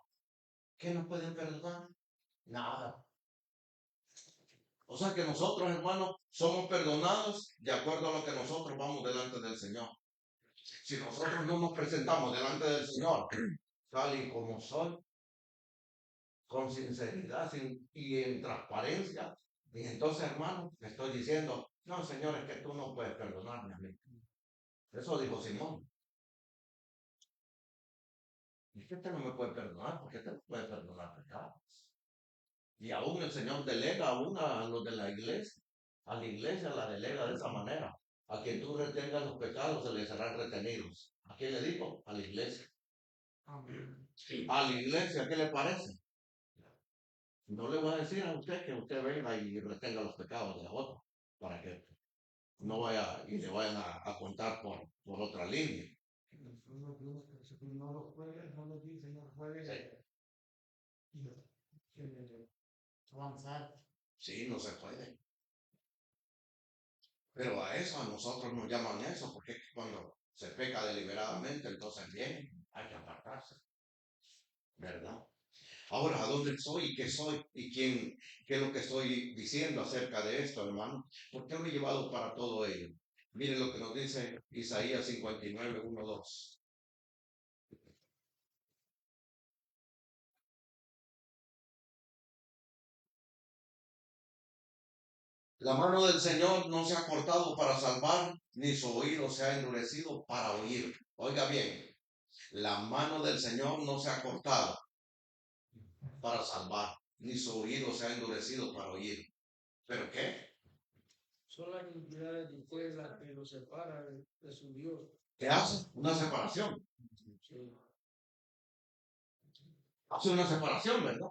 ¿qué nos pueden perdonar? Nada. O sea que nosotros, hermanos, somos perdonados de acuerdo a lo que nosotros vamos delante del Señor. Si nosotros no nos presentamos delante del Señor, tal y como soy, con sinceridad y en transparencia, y entonces, hermano, te estoy diciendo, no, Señor, es que tú no puedes perdonarme a mí. Eso dijo Simón. Es que usted no me puede perdonar, porque usted no puede perdonar pecados. Y aún el Señor delega aún a los de la iglesia. A la iglesia la delega de esa manera. A quien tú retengas los pecados se les serán retenidos. ¿A quién le dijo? A la iglesia. A la iglesia, ¿qué le parece? No le voy a decir a usted que usted venga y retenga los pecados de otro, para que no vaya y le vayan a contar por otra línea. No lo juegues, no lo dice, no lo juegues. Avanzar. Sí, no se puede. Pero a eso, a nosotros nos llaman eso, porque cuando se peca deliberadamente, entonces bien, hay que apartarse. ¿Verdad? Ahora, ¿a dónde soy y qué soy? ¿Y qué es lo que estoy diciendo acerca de esto, hermano? ¿Por qué me he llevado para todo ello? Miren lo que nos dice Isaías 59, 1, 2. La mano del Señor no se ha cortado para salvar, ni su oído se ha endurecido para oír. Oiga bien, la mano del Señor no se ha cortado para salvar, ni su oído se ha endurecido para oír. ¿Pero qué? Son las iniquidades de ustedes las que los separan de su Dios. ¿Qué hace? Una separación. Sí. Hace una separación, ¿verdad?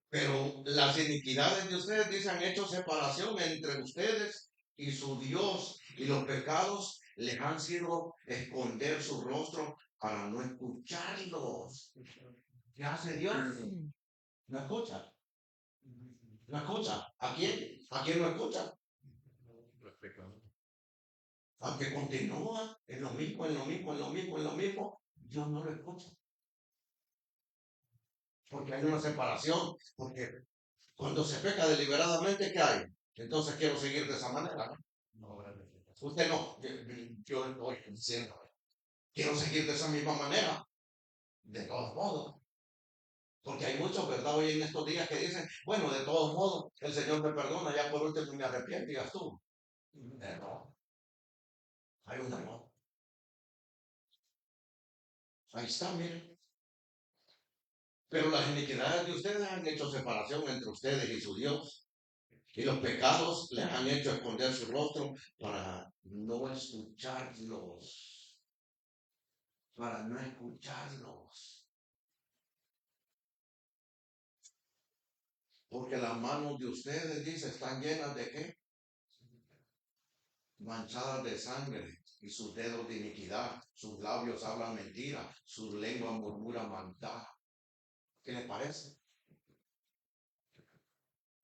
Pero las iniquidades de ustedes, dicen, han hecho separación entre ustedes y su Dios. Y los pecados les han sido esconder su rostro para no escucharlos. ¿Qué hace Dios? No escucha. No escucha. ¿A quién? ¿A quién no escucha? Los pecados. Aunque continúa en lo mismo, en lo mismo, en lo mismo, en lo mismo, Dios no lo escucha. Porque hay una separación. Porque cuando se peca deliberadamente, ¿qué hay? Entonces quiero seguir de esa manera, ¿no? Usted no. Yo estoy diciendo, quiero seguir de esa misma manera. De todos modos. Porque hay muchos, ¿verdad? Hoy en estos días que dicen, bueno, de todos modos, el Señor me perdona, ya por último me arrepiento y ya estuvo. No. Hay un error. Ahí está, miren. Pero las iniquidades de ustedes han hecho separación entre ustedes y su Dios. Y los pecados les han hecho esconder su rostro para no escucharlos. Para no escucharlos. Porque las manos de ustedes, dice, están llenas de ¿qué? Manchadas de sangre. Y sus dedos de iniquidad. Sus labios hablan mentira. Sus lenguas murmuran maldad. ¿Qué les parece?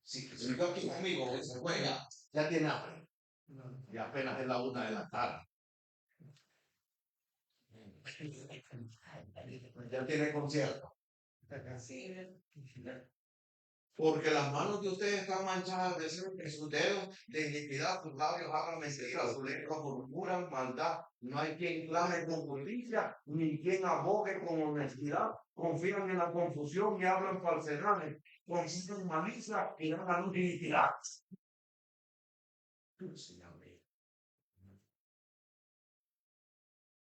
Si yo aquí conmigo, ese güey ya tiene hambre. Y apenas es la 1 de la tarde. Ya tiene concierto. Porque las manos de ustedes están manchadas de sangre, sus dedos de iniquidad, sus labios hablan mentira, sus lenguas murmuran maldad. No hay quien clame con justicia, ni quien abogue con honestidad. Confían en la confusión y hablan falsedades. Confían en malicia y hablan iniquidad.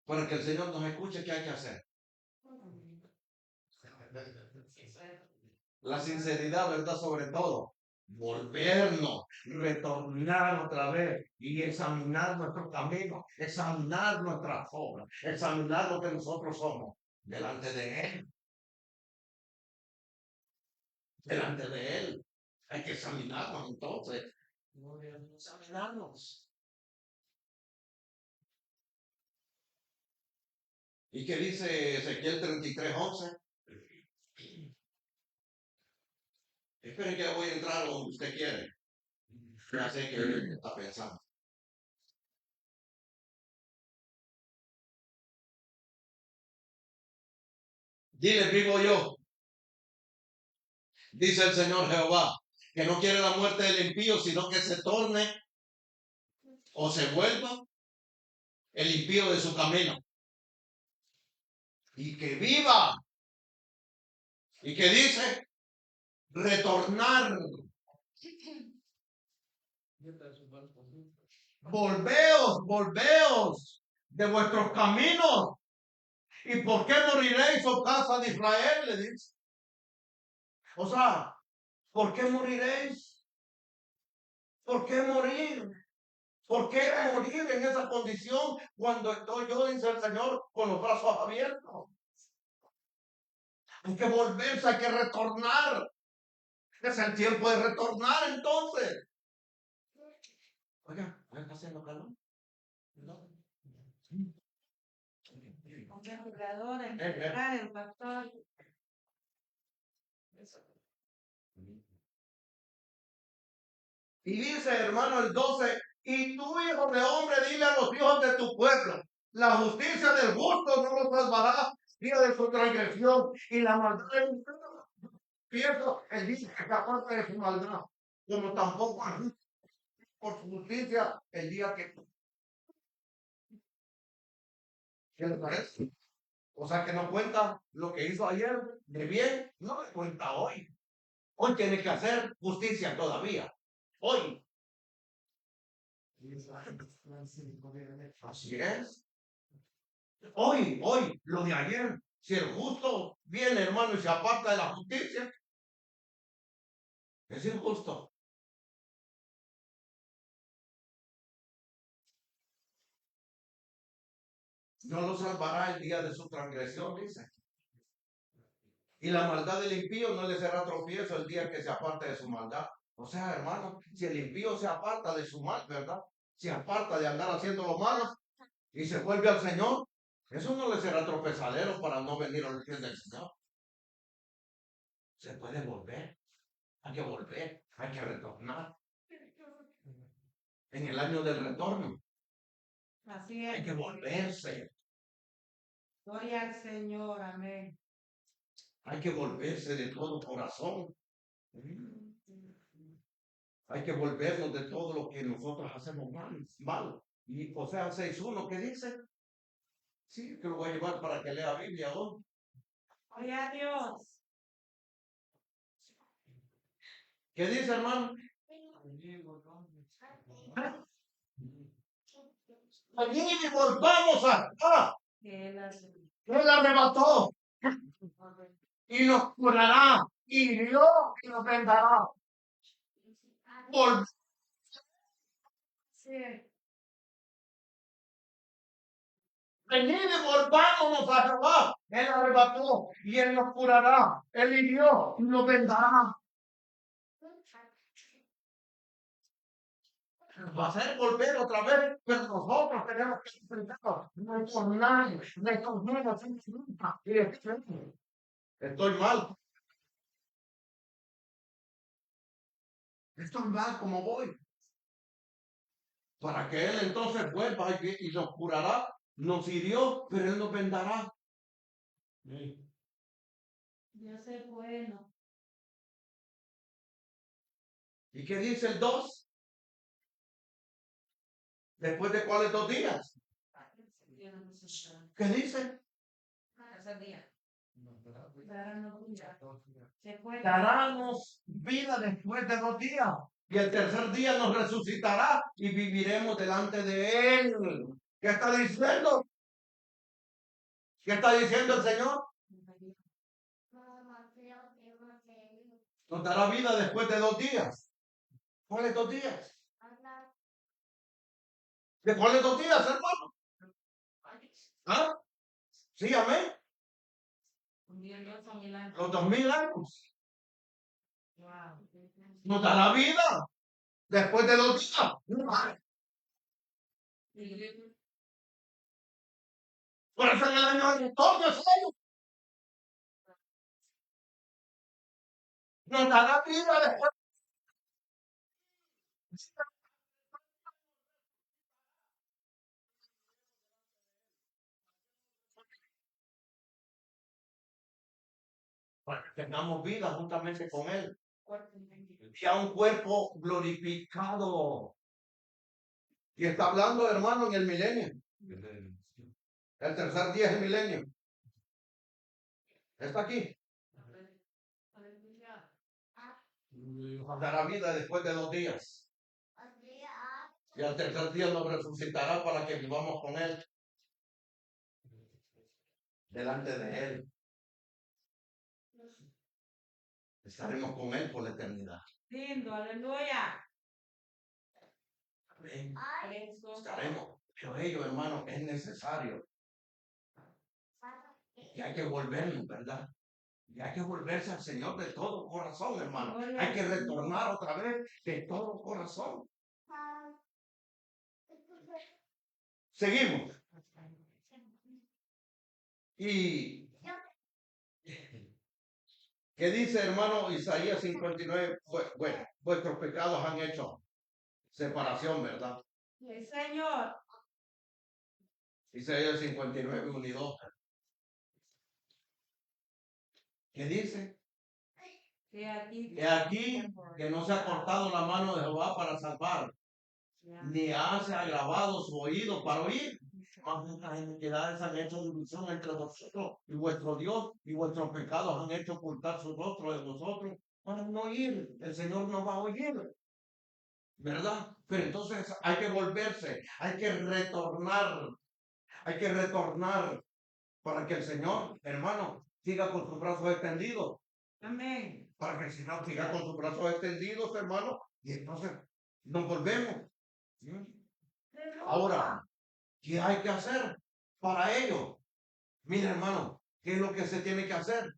Para que el Señor nos escuche, ¿qué hay que hacer? La sinceridad, ¿verdad? Sobre todo. Volvernos, retornar otra vez y examinar nuestro camino, examinar nuestras obras, examinar lo que nosotros somos delante de Él. Delante de Él. Hay que examinarnos entonces. Examinarnos. ¿Y qué dice Ezequiel 33:11? Esperen que voy a entrar donde usted quiere. Ya sé que está pensando. Dile, vivo yo, dice el Señor Jehová, que no quiere la muerte del impío, sino que se torne o se vuelva el impío de su camino. Y que viva. Y que dice, retornar. Volveos de vuestros caminos. ¿Y por qué moriréis, oh casa de Israel? Le dice. O sea, ¿por qué moriréis? ¿Por qué morir? ¿Por qué morir en esa condición cuando estoy yo, dice el Señor, con los brazos abiertos? Hay que volverse, hay que retornar. Es el tiempo de retornar entonces. Oiga, ¿está haciendo calor? No. El pastor. Y dice, hermano, el 12, y tú, hijo de hombre, dile a los hijos de tu pueblo, la justicia del justo no los salvará día de su transgresión, y la maldad del infierno. Pienso el día que aparte de su maldad, como tampoco por su justicia el día que... ¿Qué le parece? O sea que no cuenta lo que hizo ayer de bien, no le cuenta hoy. Hoy tiene que hacer justicia todavía. Hoy. Así es. Hoy, lo de ayer. Si el justo viene, hermano, y se aparta de la justicia, es injusto. No lo salvará el día de su transgresión, dice. Y la maldad del impío no le será tropiezo el día que se aparte de su maldad. O sea, hermano, si el impío se aparta de su mal, ¿verdad? Se aparta de andar haciendo lo malo y se vuelve al Señor, eso no le será tropezadero para no venir a los pies del Señor. Se puede volver. Hay que volver. Hay que retornar. En el año del retorno Así hay es. que volverse. Gloria al Señor, amén. Hay que volverse de todo corazón. Hay que volvernos de todo lo que nosotros hacemos mal. Y Oseas 6:1, ¿qué dice? Sí, que lo voy a llevar para que lea Biblia hoy. Gloria a Dios. ¿Qué dice, hermano? Allí volvamos a Que Él hace. Él arrebató y nos curará y Dios y nos vendará. Sí. Venid y volvámonos a Jehová. Él arrebató y Él nos curará. Él hirió y nos vendará. Va a hacer volver otra vez, pero nosotros tenemos que enfrentarnos, retornar y decir, estoy mal. Estoy mal como voy. Para que Él entonces vuelva y nos curará, nos hirió, pero Él nos vendará. Dios es bueno. ¿Y qué dice el 2? ¿Después de cuáles 2 días? ¿Qué dice? Ese día. Darnos vida después de 2 días. Y el tercer día nos resucitará y viviremos delante de Él. ¿Qué está diciendo? ¿Qué está diciendo el Señor? Nos dará vida después de 2 días. ¿Cuáles 2 días? ¿De cuáles 2 días, hermano? ¿Ah? Sí, amén. Los 2000 años. Nos dará vida después de 2 días. Por eso en el año de todos los años nos dará vida después. Para que tengamos vida juntamente con Él. Y a un cuerpo glorificado. Y está hablando, hermano, en el milenio. El tercer día es el milenio. Está aquí. Nos dará vida después de 2 días. Y al tercer día nos resucitará para que vivamos con Él. Delante de Él. Estaremos con Él por la eternidad. Lindo, aleluya. Amén. Estaremos. Pero ello, hermano, es necesario. Y hay que volvernos, ¿verdad? Y hay que volverse al Señor de todo corazón, hermano. Hay que retornar otra vez de todo corazón. Seguimos. Y ¿qué dice, hermano? Isaías 59. Bueno, vuestros pecados han hecho separación, ¿verdad? Sí, Señor. Isaías 59, 1 y 2. ¿Qué dice? Que aquí Que no se ha cortado la mano de Jehová para salvar, ni hace agravado su oído para oír. Mas nuestras iniquidades han hecho división entre vosotros y vuestro Dios, y vuestros pecados han hecho ocultar su rostro de vosotros para no oír. El Señor no va a oír, ¿verdad? Pero entonces hay que volverse, hay que retornar para que el Señor, hermano, siga con sus brazos extendidos. amén. Para que el Señor siga con sus brazos extendidos, hermano, y entonces nos volvemos. Ahora, ¿qué hay que hacer? para ellos. Mire, hermano, ¿qué es lo que se tiene que hacer?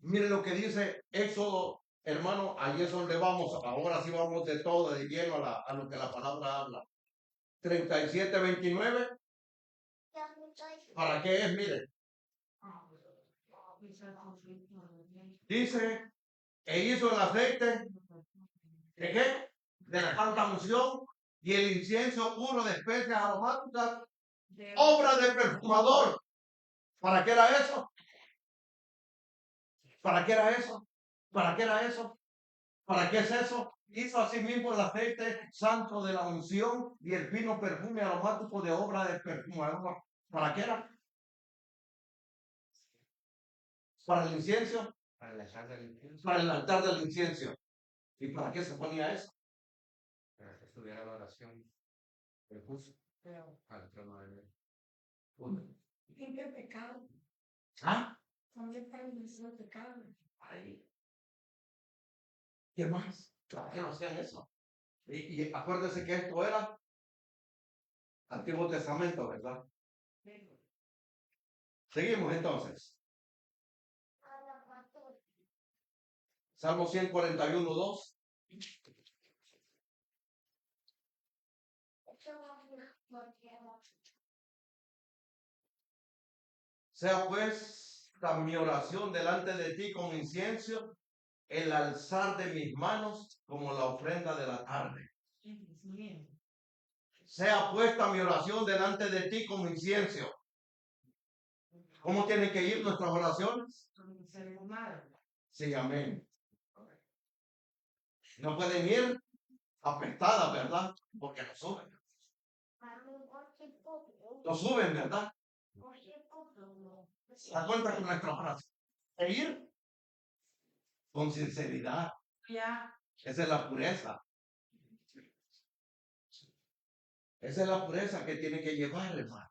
Mire lo que dice Éxodo, hermano, ahí es donde vamos. Ahora sí vamos de todo, de lleno a lo que la palabra habla. 37:29. ¿Para qué es? Mire, dice, e hizo el aceite, ¿de qué? De la santa unción y el incienso puro de especias aromáticas, obra de perfumador. ¿Para qué era eso? ¿Para qué era eso? ¿Para qué era eso? ¿Para qué es eso? Hizo asimismo el aceite santo de la unción y el fino perfume aromático de obra de perfumador. ¿Para qué era? Para el incienso, Para el altar del incienso, para el altar del incienso. ¿Y para qué se ponía eso? para que estuviera la oración del justo al trono de Dios. ¿En qué pecado? ¿Ah? ¿Dónde está el deseo de pecado? Ahí. ¿Qué más? ¿Para qué no hacían eso? Y acuérdese que esto era Antiguo Testamento, ¿verdad? Seguimos entonces. Salmo 141:2. Sea pues mi oración delante de ti como incienso, el alzar de mis manos como la ofrenda de la tarde. Sea puesta mi oración delante de ti como incienso. ¿Cómo tienen que ir nuestras oraciones? Sí, amén. No pueden ir apestadas, ¿verdad? Porque no suben. No suben, ¿verdad? ¿Se da cuenta con nuestras oraciones? E ir con sinceridad. Ya. Esa es la pureza. Esa es la pureza que tiene que llevar, hermano.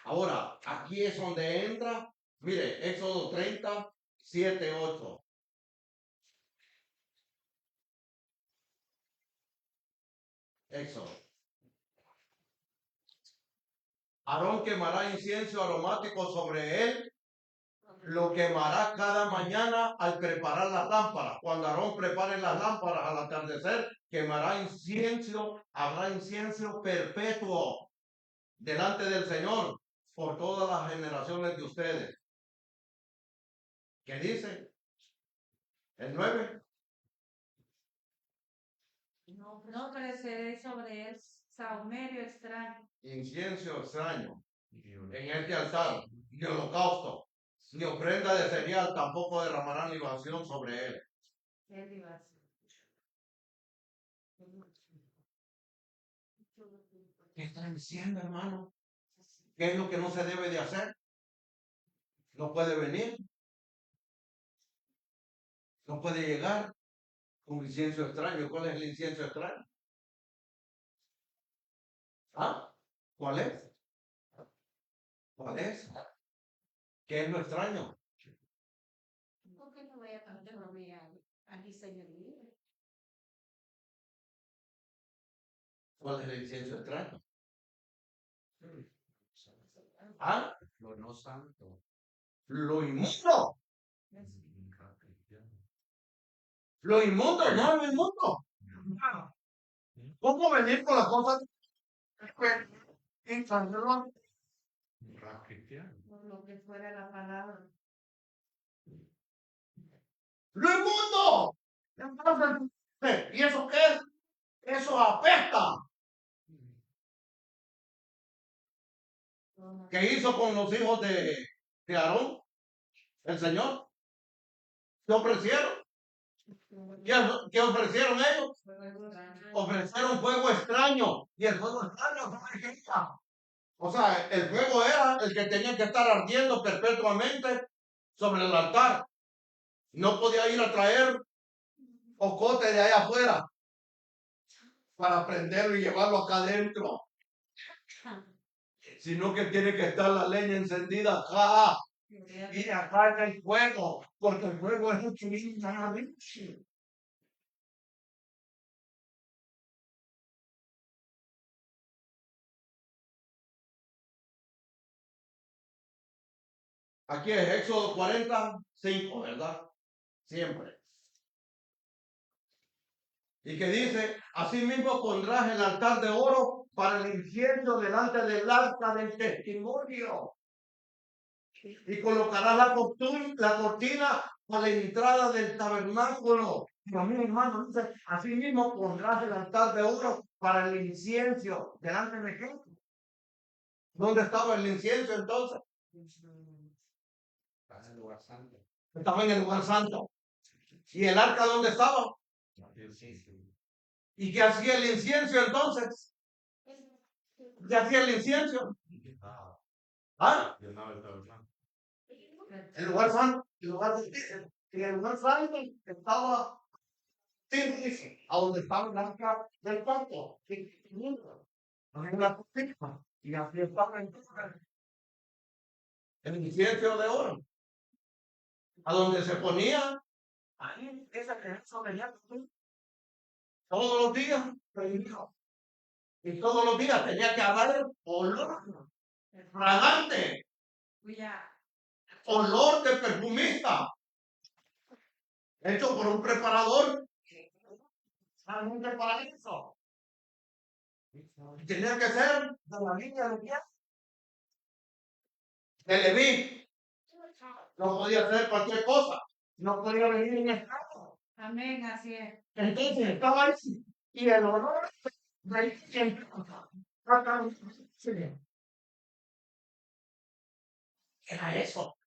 Ahora, aquí es donde entra, mire, Éxodo 37:8. Éxodo. Aarón quemará incienso aromático sobre él, lo quemará cada mañana al preparar las lámparas. Cuando Aarón prepare las lámparas al atardecer, quemará incienso, habrá incienso perpetuo delante del Señor por todas las generaciones de ustedes. ¿Qué dice? El 9. No ofreceréis sobre él saumerio extraño. Incienso extraño en este altar, ni holocausto, ni ofrenda de cereal, tampoco derramarán libación sobre él. ¿Qué libas? ¿Qué está diciendo, hermano? ¿Qué es lo que no se debe de hacer? No puede venir. No puede llegar un incienso extraño. ¿Cuál es el incienso extraño? ¿Ah? ¿Cuál es? ¿Cuál es? ¿Qué es lo extraño? ¿Por qué no voy a cantar al diseño libre? ¿Cuál es el incienso extraño? ¿Ah? Lo no santo. Lo inmundo. Cristiano. Lo inmundo, no lo inmundo. ¿Cómo venir con las cosas infantiles? Rap cristiano. Por lo que fuera la palabra. ¡Lo inmundo! Entonces, ¿y eso qué es? Eso apesta. ¿Qué hizo con los hijos de Aarón? El Señor. ¿Qué ofrecieron? ¿Qué ofrecieron ellos? Ofrecieron fuego extraño. Y el fuego extraño no quería. O sea, el fuego era el que tenía que estar ardiendo perpetuamente sobre el altar. No podía ir a traer ocote de allá afuera para prenderlo y llevarlo acá adentro. Sino que tiene que estar la leña encendida acá. Y acá en el fuego, porque el fuego es mucho más Aquí es Éxodo 45, ¿verdad? Siempre. Y que dice, asimismo pondrás el altar de oro para el incienso delante del arca del testimonio. Y colocarás la cortina a la entrada del tabernáculo. Y a mí, hermano, dice, asimismo pondrás el altar de oro para el incienso delante de qué. ¿Dónde estaba el incienso entonces? Está en el lugar santo. Estaba en el lugar santo. ¿Y el arca dónde estaba? ¿Y qué hacía el incienso entonces? ¿Qué hacía el incienso? ¿Ah? El lugar santo, en el lugar santo estaba a donde estaba el arca del pacto. Había una cortina, y así estaba entonces el incienso de oro. A donde se ponía, ahí, eso venía todos los días, prendido. Y todos los días tenía que haber olor fragante, olor de perfumista, hecho por un preparador realmente para eso. Y tenía que ser de la línea de Leví. No podía hacer cualquier cosa. No podía venir en estado. Amén, así es. Entonces estaba ahí. Y el olor de era eso.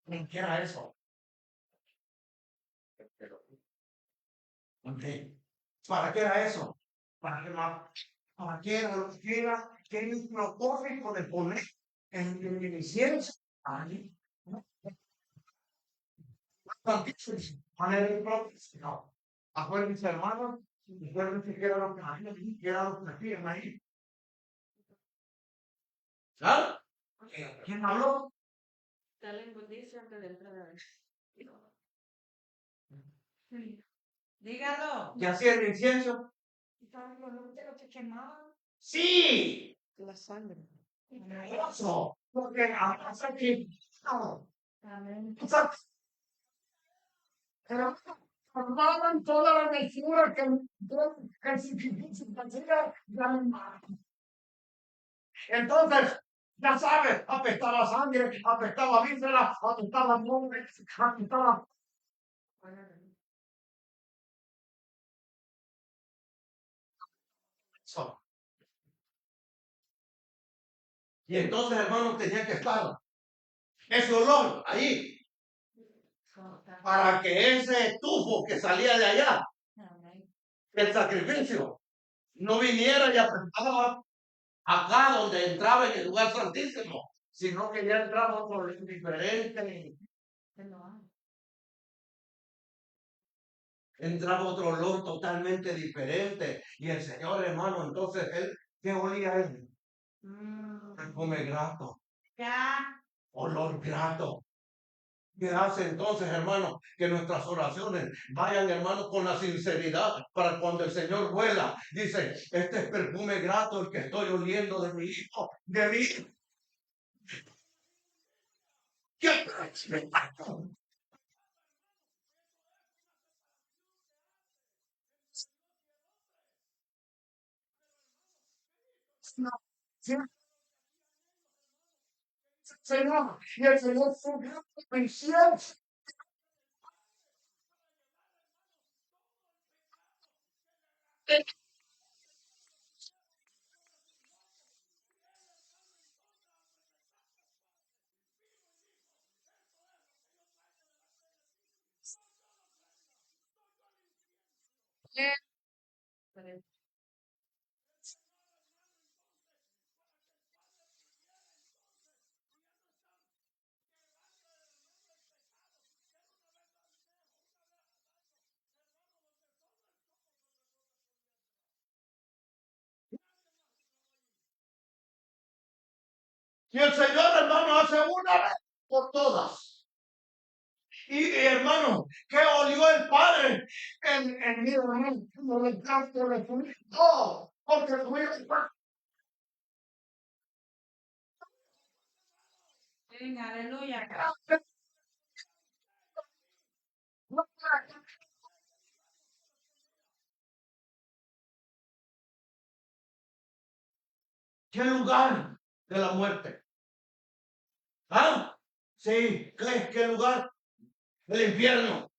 ¿Qué era eso? ¿Para qué era eso? ¿Para qué era lo que era? ¿Qué era el propósito de poner en el incienso ahí? ¿Cuál era el propósito? Acuérdense, hermanos, acuérdense que era lo que hacían ahí. ¿Claro? ¿Quién habló? Dígalo. ¿Qué hacía el incienso? Sí, La sangre. eso, porque hasta que Amén. formaban toda la mesura que entonces, ya sabes, apestaba sangre, apestaba víscera, apestaba nombre, apestaba. Eso. Y entonces, hermano, tenía que estar ese olor ahí, para que ese tufo que salía de allá, el sacrificio, no viniera y apretaba acá donde entraba en el lugar santísimo, sino que ya entraba por el diferente. Entraba otro olor totalmente diferente. Y el Señor, hermano, entonces él, ¿qué olía él? Perfume grato, Ya. olor grato. ¿Qué hace entonces, hermano? Que nuestras oraciones vayan, hermano, con la sinceridad para cuando el Señor vuela. Dice, este es perfume grato el que estoy oliendo de mi hijo, de mi hijo. ¿Qué? No, sí, Señor, y el Señor subió al cielo. Y el Señor, hermano, hace una vez por todas. Y hermano, ¿qué olió el Padre en mi hermano? No le canto de su hijo, porque su hijo Amén, aleluya. ¿Qué lugar de la muerte? ¿Ah? Sí, ¿qué lugar? El infierno.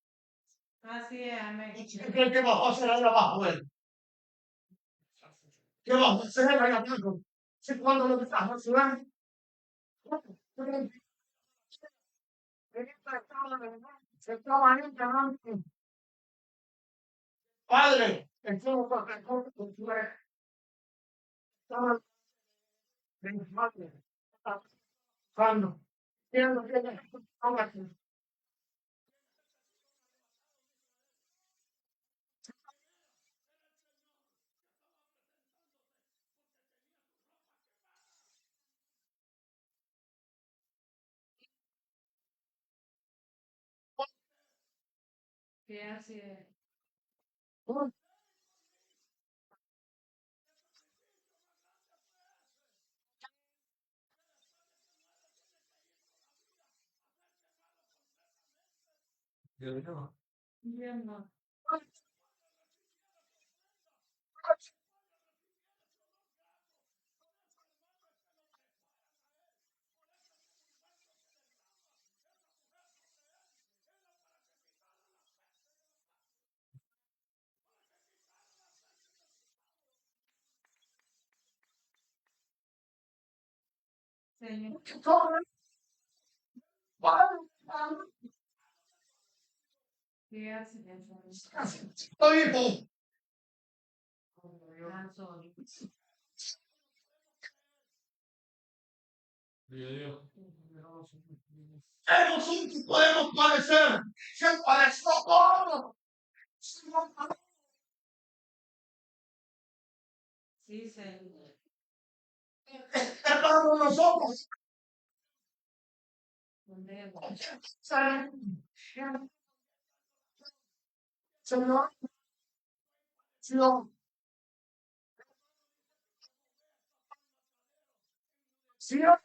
Así es, amén. ¿Y quién cree que bajó a hacer allá abajo él? ¿Qué bajó a hacer allá abajo? ¿Sí, cuando lo que está haciendo? Se estaba ahí llamando. Padre, el fuego para estaba en mi madre. Cuando, quiero que Sí, así es. Bien, no. Señor. Sí, así es. Oye, Danzón. nosotros podemos padecer. Se padeció todo. Sí, Señor. Hermano, nosotros. Condeno. Señor, Señor, Señor, Señor.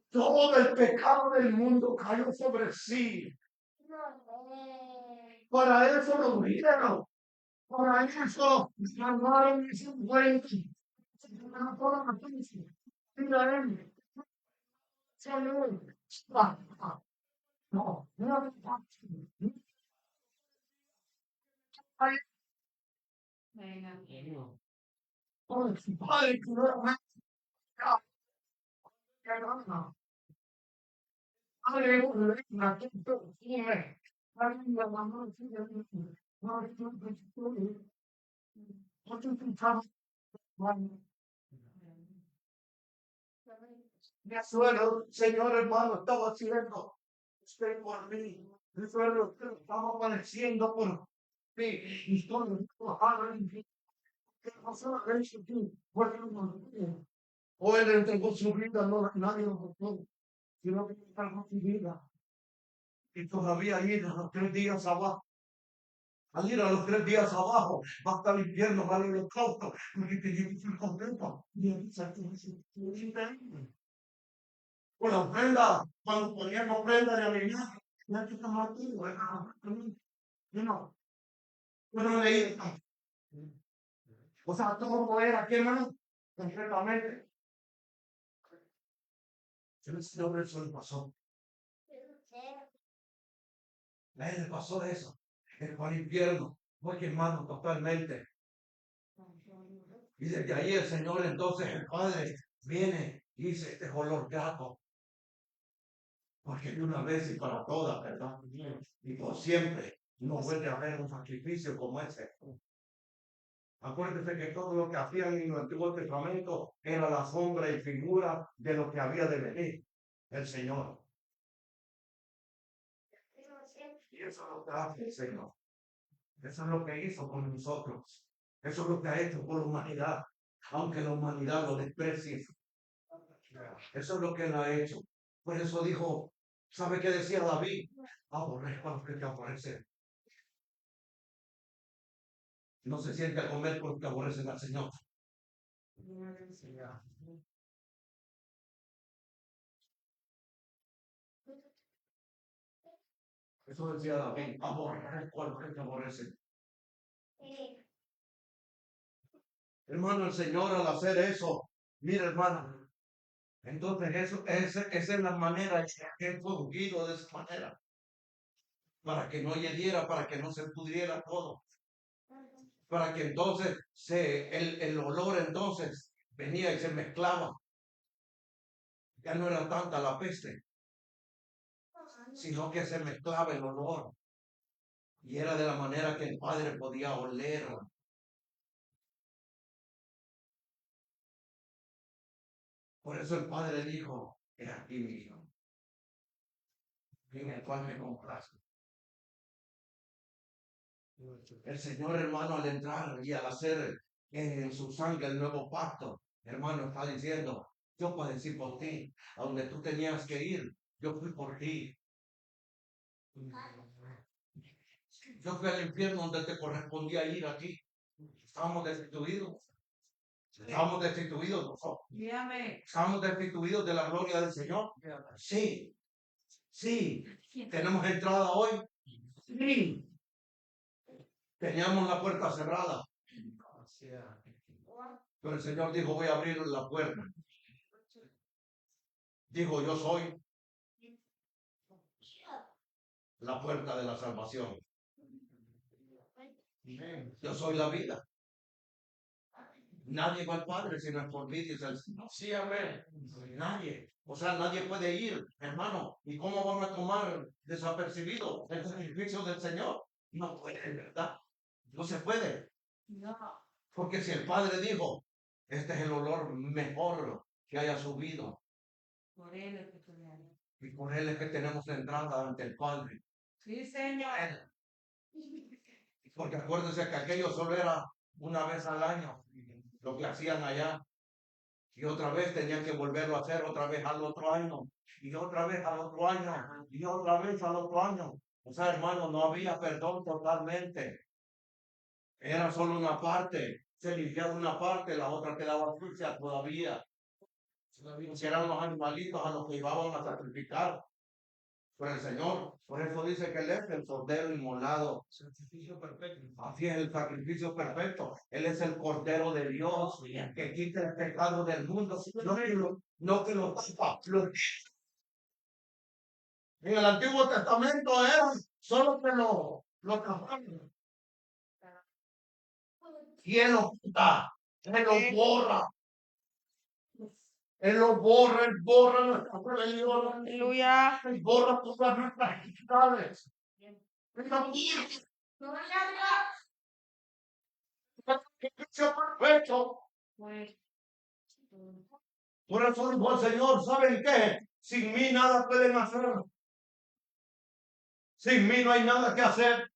todo el pecado del mundo cayó sobre sí. Para eso lo murieron. Para eso llamaron y se fueron. Mira él. Señor. No, no, Venga. Padre, que no era nada. Padre, una que tiene. La mamá tiene. Mi suelo, Señor hermano, estaba haciendo usted por mí. Mi suelo estaba padeciendo por mí. Y todo que pasó a eso aquí. O él entregó su vida, no nadie lo tocó, sino que entregó su vida. Y todavía ir a los 3 días abajo. Al ir a los 3 días abajo, va a estar el infierno, va al holocausto, porque te llevo su contento. Y ahí con la ofrenda, cuando ponían ofrenda de alegría, ya que está Martín, no, no leí. O sea, todo era quemado completamente. El Señor eso le pasó. A él le pasó eso. Él fue al infierno, fue quemado totalmente. Y desde ahí el Señor, entonces el Padre, viene y dice, este es olor grato. Porque de una vez y para todas, ¿verdad? Y por siempre no vuelve a haber un sacrificio como ese. Acuérdense que todo lo que hacían en el Antiguo Testamento era la sombra y figura de lo que había de venir, el Señor. Y eso es lo que hace el Señor. Eso es lo que hizo con nosotros. Eso es lo que ha hecho por la humanidad, aunque la humanidad lo desprecie. Eso es lo que él ha hecho. Por eso dijo, ¿sabe qué decía David? Aborrezco a los que te aborrecen. no se siente a comer porque aborrecen al Señor. Eso decía David, aborrezco a los que te aborrecen. Hermano, el Señor al hacer eso, mira hermano, entonces esa es la manera en que él fue ungido de esa manera, para que no hiediera, para que no se pudriera todo, para que entonces el olor entonces venía y se mezclaba. Ya no era tanta la peste, sino que se mezclaba el olor. Y era de la manera que el Padre podía oler. Por eso el Padre dijo, he aquí mi hijo, en el cual me complace. El Señor, hermano, al entrar y al hacer en su sangre el nuevo pacto, hermano, está diciendo, yo padecí por ti, a donde tú tenías que ir, yo fui por ti. Yo fui al infierno donde te correspondía ir a ti. Estábamos destituidos. Estábamos destituidos nosotros. Estamos destituidos de la gloria del Señor. Sí, sí. Tenemos entrada hoy. Sí. Teníamos la puerta cerrada. Pero el Señor dijo, voy a abrir la puerta. Dijo, yo soy la puerta de la salvación. Yo soy la vida. Nadie va al Padre si no es por mí, dice el Señor. Sí, amén. Nadie. O sea, nadie puede ir, hermano. ¿Y cómo van a tomar desapercibido el sacrificio del Señor? No puede, ¿verdad? No se puede. No. Porque si el Padre dijo, este es el olor mejor que haya subido. Por él es que tenemos. Y por él es que tenemos entrada ante el Padre. Sí, Señor. Porque acuérdense que aquello solo era una vez al año lo que hacían allá. Y otra vez tenían que volverlo a hacer otra vez al otro año. Y otra vez al otro año. Y otra vez al otro año. O sea, hermano, no había perdón totalmente. Era solo una parte. Se limpiaba una parte, la otra quedaba sucia todavía. Que eran los animalitos a los que iban a sacrificar por el Señor. Por eso dice que Él es el cordero inmolado. Sacrificio perfecto. Así es el sacrificio perfecto. Él es el cordero de Dios que quita el pecado del mundo. No que lo tapa. En el Antiguo Testamento era solo que lo tapaban. Y Él lo quita. Él lo borra. Él lo borra, Él borra nuestras rebeliones. Aleluya. Él borra todas nuestras iniquidades. Él lo borra. Sacrificio perfecto. Por eso dijo el Señor, ¿saben qué? Sin mí nada pueden hacer. Sin mí no hay nada que hacer.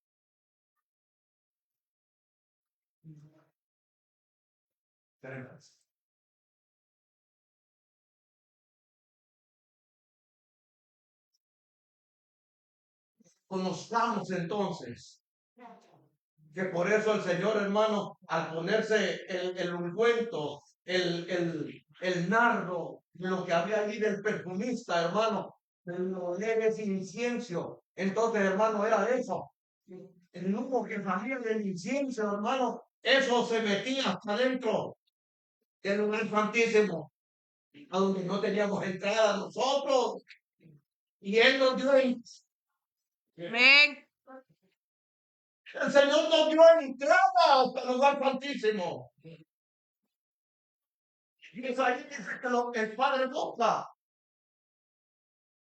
Conozcamos entonces que por eso el Señor, hermano, al ponerse el ungüento, el nardo, lo que había ahí del perfumista, hermano, el oler ese incienso. Entonces, hermano, era eso. El humo que salía del incienso, hermano, eso se metía hasta adentro del lugar santísimo, a donde no teníamos entrada nosotros. Y Él nos dio. Amén. El Señor nos dio entrada hasta el lugar santísimo. Y es ahí dice que el Padre busca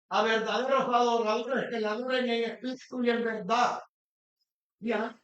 a verdaderos adoradores que le adoren en espíritu y en verdad. Ya.